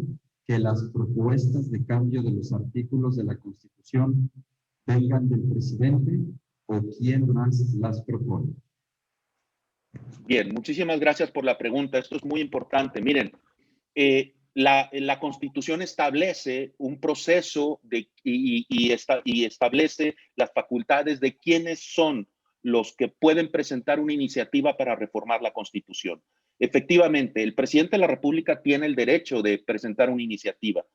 que las propuestas de cambio de los artículos de la Constitución vengan del presidente o quién más las propone. Bien, muchísimas gracias por la pregunta. Esto es muy importante. Miren, la Constitución establece un proceso y establece las facultades de quiénes son los que pueden presentar una iniciativa para reformar la Constitución. Efectivamente, el presidente de la República tiene el derecho de presentar una iniciativa.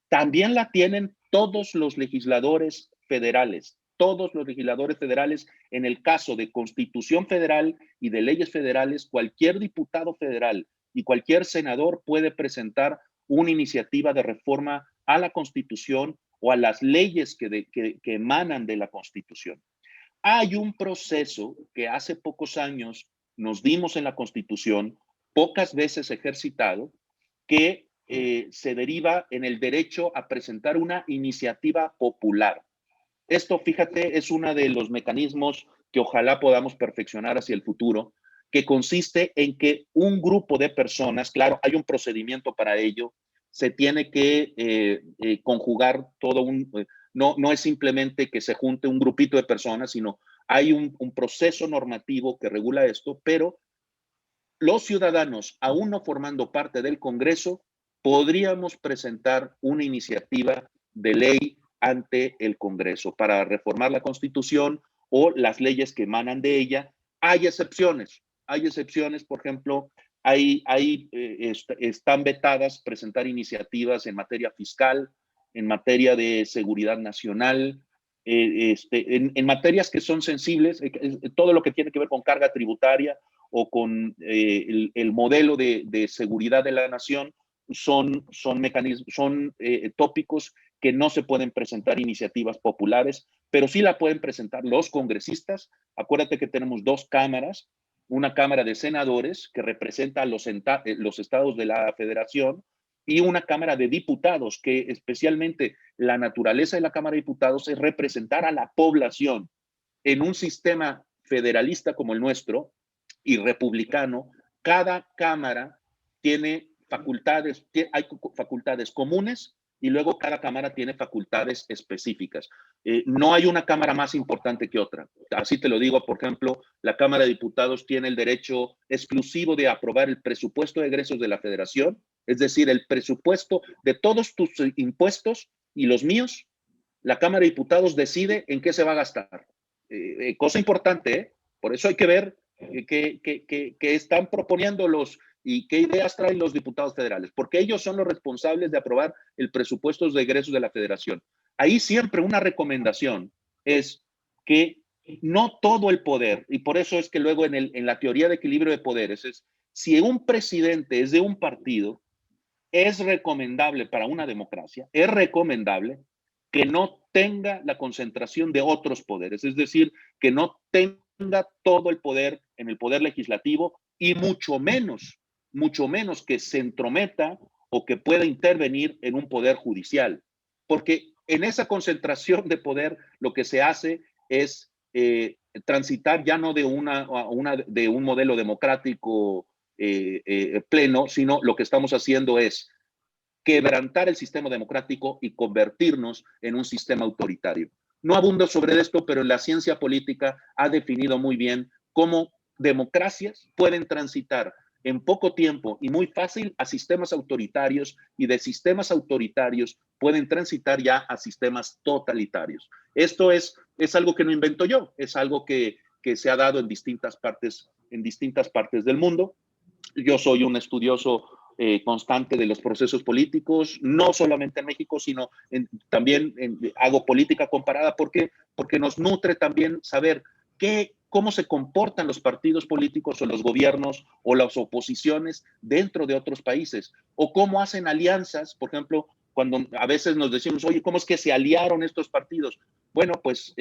También la tienen todos los legisladores federales. Todos los legisladores federales, en el caso de Constitución Federal y de leyes federales, cualquier diputado federal y cualquier senador puede presentar una iniciativa de reforma a la Constitución o a las leyes que emanan de la Constitución. Hay un proceso que hace pocos años nos dimos en la Constitución, pocas veces ejercitado, que se deriva en el derecho a presentar una iniciativa popular. Esto, fíjate, es uno de los mecanismos que ojalá podamos perfeccionar hacia el futuro, que consiste en que un grupo de personas, claro, hay un procedimiento para ello, se tiene que conjugar todo no es simplemente que se junte un grupito de personas, sino hay un proceso normativo que regula esto, pero los ciudadanos, aún no formando parte del Congreso, podríamos presentar una iniciativa de ley ante el Congreso para reformar la Constitución o las leyes que emanan de ella. Hay excepciones, por ejemplo, están vetadas presentar iniciativas en materia fiscal, en materia de seguridad nacional, en materias que son sensibles, todo lo que tiene que ver con carga tributaria o con el modelo de seguridad de la nación son mecanismos, son tópicos que no se pueden presentar iniciativas populares, pero sí la pueden presentar los congresistas. Acuérdate que tenemos dos cámaras, una cámara de senadores que representa a los estados de la federación y una cámara de diputados que especialmente la naturaleza de la Cámara de Diputados es representar a la población. En un sistema federalista como el nuestro y republicano, cada cámara tiene facultades, hay facultades comunes y luego cada cámara tiene facultades específicas. No hay una cámara más importante que otra. Así te lo digo, por ejemplo, la Cámara de Diputados tiene el derecho exclusivo de aprobar el presupuesto de egresos de la Federación, es decir, el presupuesto de todos tus impuestos y los míos. La Cámara de Diputados decide en qué se va a gastar. Cosa importante, ¿eh? Por eso hay que ver qué están proponiendo y qué ideas traen los diputados federales, porque ellos son los responsables de aprobar el presupuesto de egresos de la Federación. Ahí siempre una recomendación es que no todo el poder, y por eso es que luego en la teoría de equilibrio de poderes, si un presidente es de un partido, es recomendable para una democracia, es recomendable que no tenga la concentración de otros poderes, es decir, que no tenga todo el poder en el poder legislativo y mucho menos que se entrometa o que pueda intervenir en un poder judicial, porque en esa concentración de poder lo que se hace es transitar ya no de un modelo democrático pleno, sino lo que estamos haciendo es quebrantar el sistema democrático y convertirnos en un sistema autoritario. No abundo sobre esto, pero la ciencia política ha definido muy bien cómo democracias pueden transitar en poco tiempo y muy fácil a sistemas autoritarios y de sistemas autoritarios pueden transitar ya a sistemas totalitarios. Esto es algo que no invento yo, es algo que se ha dado en distintas partes del mundo. Yo soy un estudioso constante de los procesos políticos, no solamente en México, sino también hago política comparada porque nos nutre también saber cómo se comportan los partidos políticos o los gobiernos o las oposiciones dentro de otros países, o cómo hacen alianzas, por ejemplo, cuando a veces nos decimos, oye, ¿cómo es que se aliaron estos partidos? Bueno, pues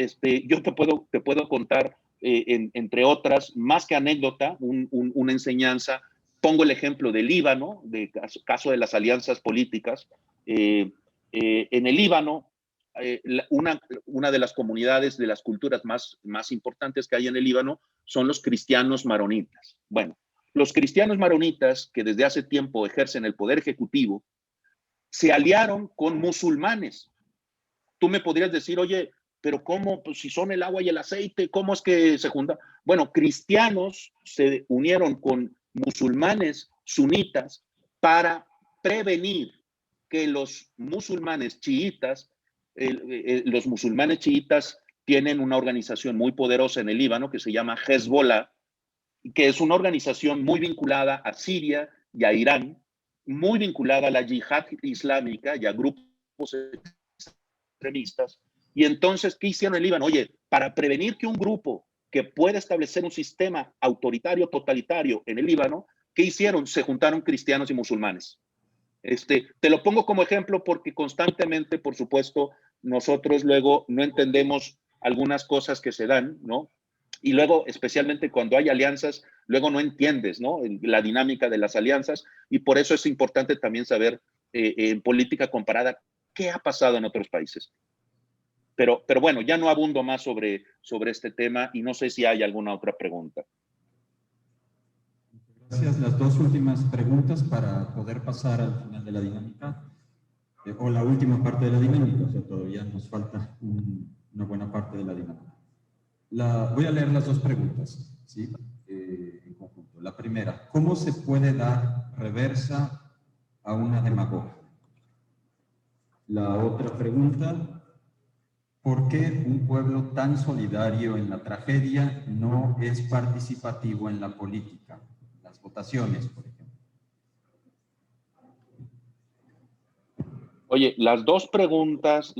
yo te puedo contar, entre otras, más que anécdota, una enseñanza. Pongo el ejemplo del Líbano, de caso de las alianzas políticas. En el Líbano, una de las comunidades, de las culturas más importantes que hay en el Líbano son los cristianos maronitas. Bueno, los cristianos maronitas, que desde hace tiempo ejercen el poder ejecutivo, se aliaron con musulmanes. Tú me podrías decir, oye, pero ¿cómo? Pues si son el agua y el aceite, ¿cómo es que se juntan? Bueno, cristianos se unieron con musulmanes sunitas para prevenir que los musulmanes chiitas tienen una organización muy poderosa en el Líbano que se llama Hezbollah, que es una organización muy vinculada a Siria y a Irán, muy vinculada a la yihad islámica y a grupos extremistas. Y entonces, ¿qué hicieron en el Líbano? Oye, para prevenir que un grupo que pueda establecer un sistema autoritario, totalitario en el Líbano, ¿qué hicieron? Se juntaron cristianos y musulmanes. Te lo pongo como ejemplo porque constantemente, por supuesto, nosotros luego no entendemos algunas cosas que se dan, ¿no? Y luego, especialmente cuando hay alianzas, luego no entiendes, ¿no? La dinámica de las alianzas, y por eso es importante también saber en política comparada qué ha pasado en otros países. Pero bueno, ya no abundo más sobre este tema y no sé si hay alguna otra pregunta. Gracias. Las dos últimas preguntas para poder pasar al final de la dinámica, o la última parte de la dinámica, o sea, todavía nos falta una buena parte de la dinámica. Voy a leer las dos preguntas, ¿sí? En conjunto. La primera, ¿cómo se puede dar reversa a una demagogia? La otra pregunta, ¿por qué un pueblo tan solidario en la tragedia no es participativo en la política? Las votaciones, por ejemplo. Oye, las dos preguntas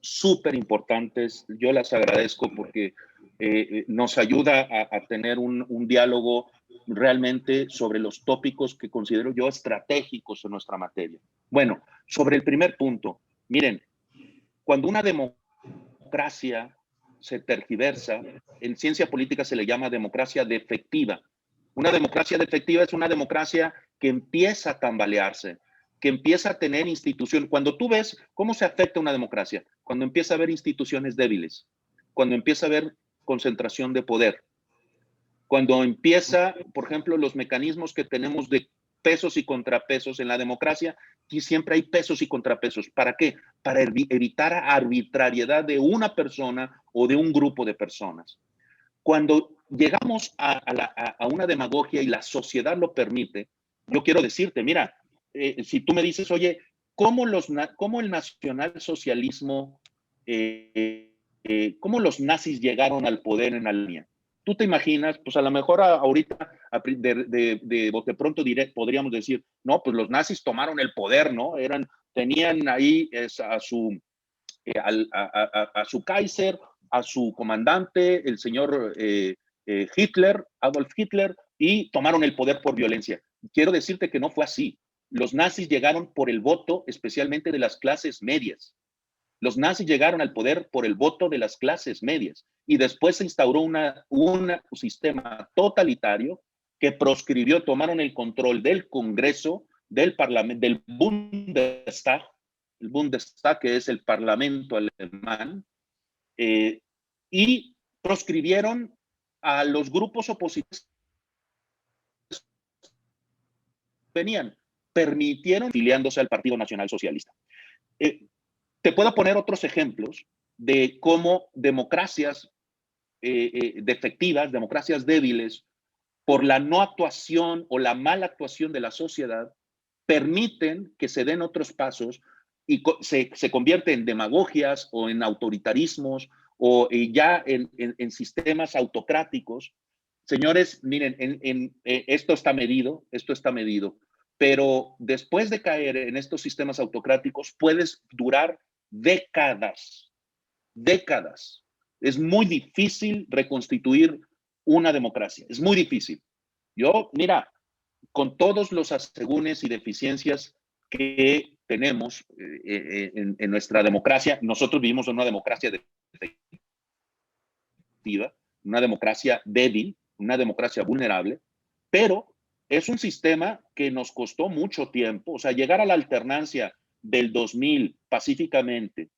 súper importantes, yo las agradezco porque nos ayuda a tener un diálogo realmente sobre los tópicos que considero yo estratégicos en nuestra materia. Bueno, sobre el primer punto, miren, cuando una democracia se tergiversa, en ciencia política se le llama democracia defectiva. Una democracia defectiva es una democracia que empieza a tambalearse, que empieza a tener instituciones. Cuando tú ves cómo se afecta una democracia, cuando empieza a haber instituciones débiles, cuando empieza a haber concentración de poder, cuando empieza, por ejemplo, los mecanismos que tenemos de pesos y contrapesos en la democracia, y siempre hay pesos y contrapesos. ¿Para qué? Para evitar arbitrariedad de una persona o de un grupo de personas. Cuando llegamos a una demagogia y la sociedad lo permite, yo quiero decirte, mira, si tú me dices, oye, ¿cómo el nacionalsocialismo, cómo los nazis llegaron al poder en Alemania? Tú te imaginas, pues a lo mejor ahorita de bote pronto podríamos decir, no, pues los nazis tomaron el poder, ¿no? Tenían ahí a su Kaiser, a su comandante, el señor Hitler, Adolf Hitler, y tomaron el poder por violencia. Quiero decirte que no fue así. Los nazis llegaron por el voto, especialmente de las clases medias. Los nazis llegaron al poder por el voto de las clases medias y después se instauró un sistema totalitario que proscribió, tomaron el control del Congreso, del Parlamento, del Bundestag, el Bundestag, que es el Parlamento alemán, y proscribieron a los grupos opositores permitieron afiliándose al Partido Nacional Socialista. Te puedo poner otros ejemplos de cómo democracias defectivas, democracias débiles, por la no actuación o la mala actuación de la sociedad, permiten que se den otros pasos y se convierte en demagogias o en autoritarismos o ya en sistemas autocráticos. Señores, miren, esto está medido, pero después de caer en estos sistemas autocráticos puedes durar décadas. Es muy difícil reconstituir una democracia, es muy difícil. Yo, mira, con todos los asegúnes y deficiencias que tenemos en nuestra democracia, nosotros vivimos en una democracia defectiva, una democracia débil, una democracia vulnerable, pero es un sistema que nos costó mucho tiempo, o sea, llegar a la alternancia del 2000 pacíficamente,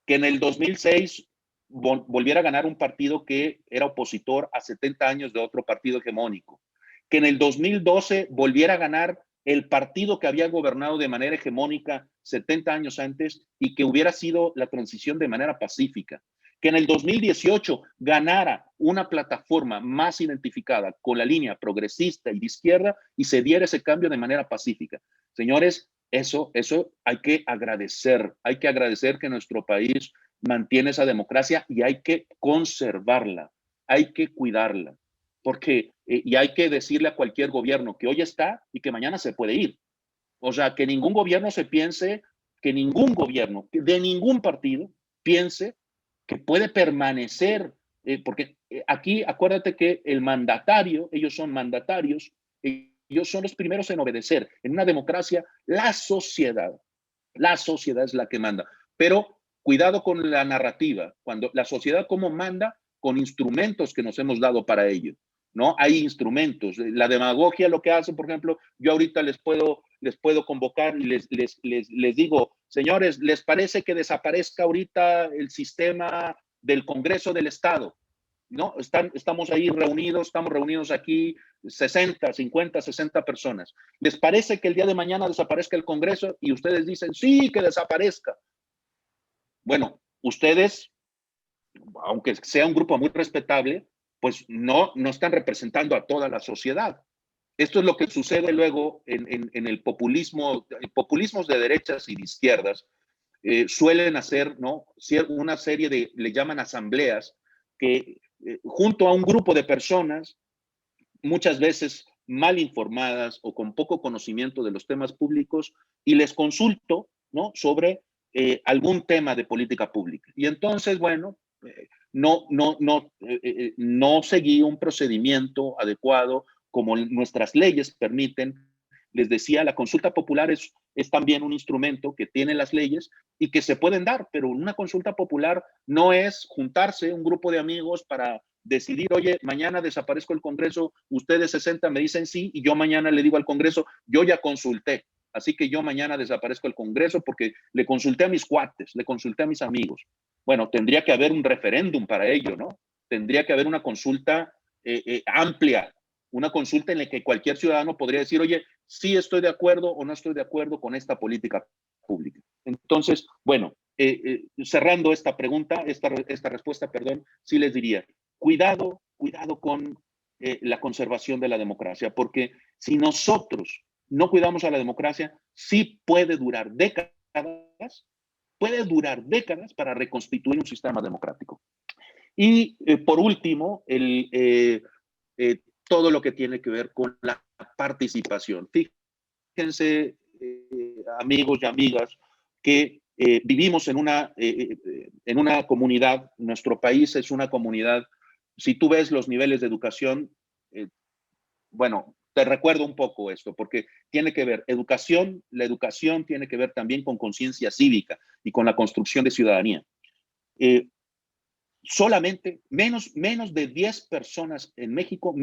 que en el 2006 volviera a ganar un partido que era opositor a 70 años de otro partido hegemónico, que en el 2012 volviera a ganar el partido que había gobernado de manera hegemónica 70 años antes y que hubiera sido la transición de manera pacífica, que en el 2018 ganara una plataforma más identificada con la línea progresista y de izquierda y se diera ese cambio de manera pacífica. Señores, eso hay que agradecer que nuestro país mantiene esa democracia y hay que conservarla, hay que cuidarla, porque y hay que decirle a cualquier gobierno que hoy está y que mañana se puede ir. O sea, que ningún gobierno que ningún gobierno de ningún partido piense que puede permanecer, porque aquí acuérdate que el mandatario, ellos son mandatarios, ellos son los primeros en obedecer. En una democracia, la sociedad es la que manda. Pero cuidado con la narrativa, cuando la sociedad cómo manda con instrumentos que nos hemos dado para ello, ¿no? Hay instrumentos. La demagogia lo que hace, por ejemplo, yo ahorita les puedo convocar y les digo, señores, ¿les parece que desaparezca ahorita el sistema del Congreso del Estado? ¿No? Estamos ahí reunidos, estamos reunidos aquí 60, 50, 60 personas. ¿Les parece que el día de mañana desaparezca el Congreso? Y ustedes dicen, sí, que desaparezca. Bueno, ustedes, aunque sea un grupo muy respetable, pues no están representando a toda la sociedad. Esto es lo que sucede luego en el populismo, populismos de derechas y de izquierdas. Suelen hacer, ¿no?, una serie de, le llaman asambleas, que junto a un grupo de personas, muchas veces mal informadas o con poco conocimiento de los temas públicos, y les consulto, ¿no?, sobre algún tema de política pública. Y entonces, bueno, no seguí un procedimiento adecuado como nuestras leyes permiten. Les decía, la consulta popular es también un instrumento que tiene las leyes y que se pueden dar, pero una consulta popular no es juntarse un grupo de amigos para decidir, oye, mañana desaparezco el Congreso, ustedes 60 me dicen sí, y yo mañana le digo al Congreso, yo ya consulté, así que yo mañana desaparezco el Congreso porque le consulté a mis cuates, le consulté a mis amigos. Bueno, tendría que haber un referéndum para ello, ¿no? Tendría que haber una consulta amplia, una consulta en la que cualquier ciudadano podría decir, oye, sí estoy de acuerdo o no estoy de acuerdo con esta política pública. Entonces, bueno, cerrando esta pregunta, esta respuesta, perdón, sí les diría, cuidado con la conservación de la democracia, porque si nosotros no cuidamos a la democracia, sí puede durar décadas para reconstituir un sistema democrático. Y por último, todo lo que tiene que ver con la participación. Fíjense, amigos y amigas, que vivimos en una comunidad, nuestro país es una comunidad, si tú ves los niveles de educación, bueno, te recuerdo un poco esto, porque tiene que ver la educación tiene que ver también con conciencia cívica y con la construcción de ciudadanía. Solamente menos de 10 personas en México,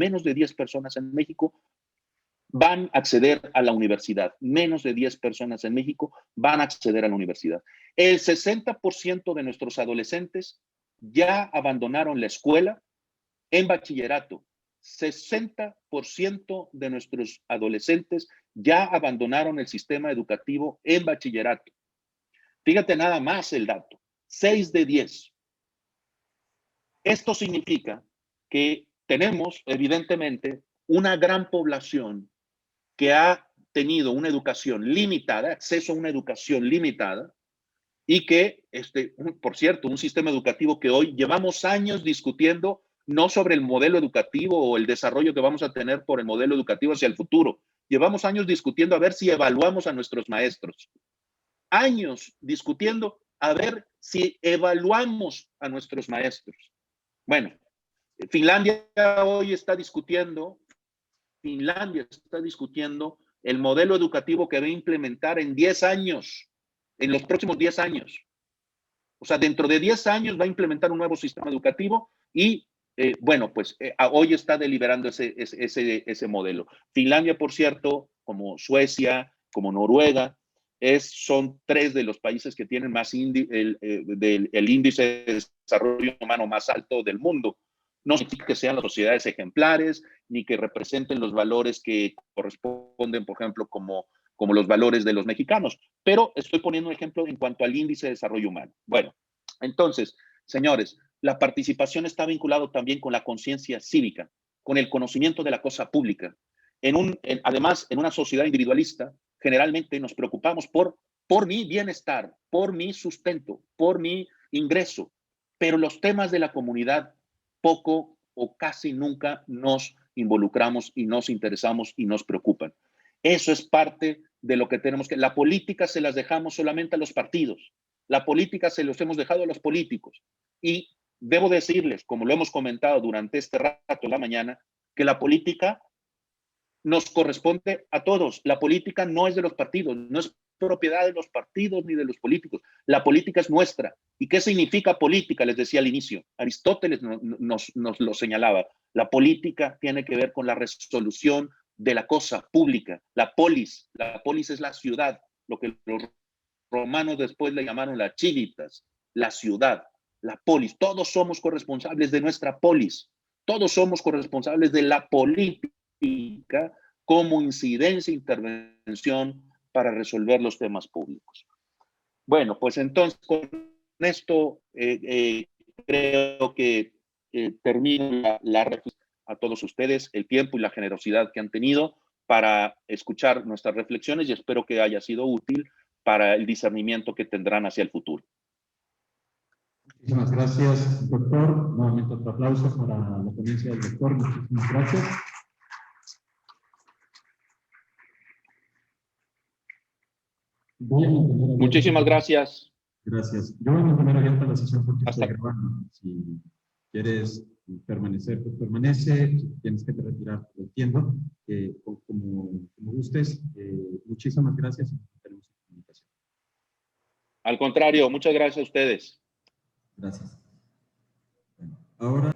van a acceder a la universidad. Menos de 10 personas en México van a acceder a la universidad. El 60% de nuestros adolescentes ya abandonaron la escuela en bachillerato. 60% de nuestros adolescentes ya abandonaron el sistema educativo en bachillerato. Fíjate nada más el dato. 6 de 10. Esto significa que tenemos, evidentemente, una gran población que ha tenido una educación limitada, acceso a una educación limitada, y que, por cierto, un sistema educativo que hoy llevamos años discutiendo, no sobre el modelo educativo o el desarrollo que vamos a tener por el modelo educativo hacia el futuro. Llevamos años discutiendo a ver si evaluamos a nuestros maestros. Años discutiendo a ver si evaluamos a nuestros maestros. Bueno, Finlandia está discutiendo el modelo educativo que va a implementar en 10 años, en los próximos 10 años. O sea, dentro de 10 años va a implementar un nuevo sistema educativo y, bueno, pues hoy está deliberando ese modelo. Finlandia, por cierto, como Suecia, como Noruega, son 3 de los países que tienen más el índice de desarrollo humano más alto del mundo. No significa que sean las sociedades ejemplares, ni que representen los valores que corresponden, por ejemplo, como los valores de los mexicanos, pero estoy poniendo un ejemplo en cuanto al índice de desarrollo humano. Bueno, entonces, señores, la participación está vinculada también con la conciencia cívica, con el conocimiento de la cosa pública. Además, en una sociedad individualista, generalmente nos preocupamos por mi bienestar, por mi sustento, por mi ingreso, pero los temas de la comunidad poco o casi nunca nos involucramos y nos interesamos y nos preocupan. Eso es parte de lo que tenemos que... La política se las dejamos solamente a los partidos. La política se los hemos dejado a los políticos. Y debo decirles, como lo hemos comentado durante este rato en la mañana, que la política nos corresponde a todos. La política no es de los partidos, no es propiedad de los partidos ni de los políticos. La política es nuestra. ¿Y qué significa política? Les decía al inicio. Aristóteles nos lo señalaba. La política tiene que ver con la resolución de la cosa pública. La polis es la ciudad, lo que los romanos después le llamaron la civitas, la ciudad, la polis. Todos somos corresponsables de nuestra polis. Todos somos corresponsables de la política como incidencia e intervención para resolver los temas públicos. Bueno, pues entonces con esto creo que termino la reflexión a todos ustedes, el tiempo y la generosidad que han tenido para escuchar nuestras reflexiones y espero que haya sido útil para el discernimiento que tendrán hacia el futuro. Muchísimas gracias, doctor. Nuevamente otro aplauso para la ponencia del doctor. Muchísimas gracias. Muchísimas gracias. Gracias. Yo voy a mantener abierta la sesión porque Hasta estoy grabando. Si quieres permanecer, pues permanece. Si tienes que retirar, lo entiendo. Como gustes. Muchísimas gracias. Tenemos comunicación. Al contrario, muchas gracias a ustedes. Gracias. Bueno, ahora...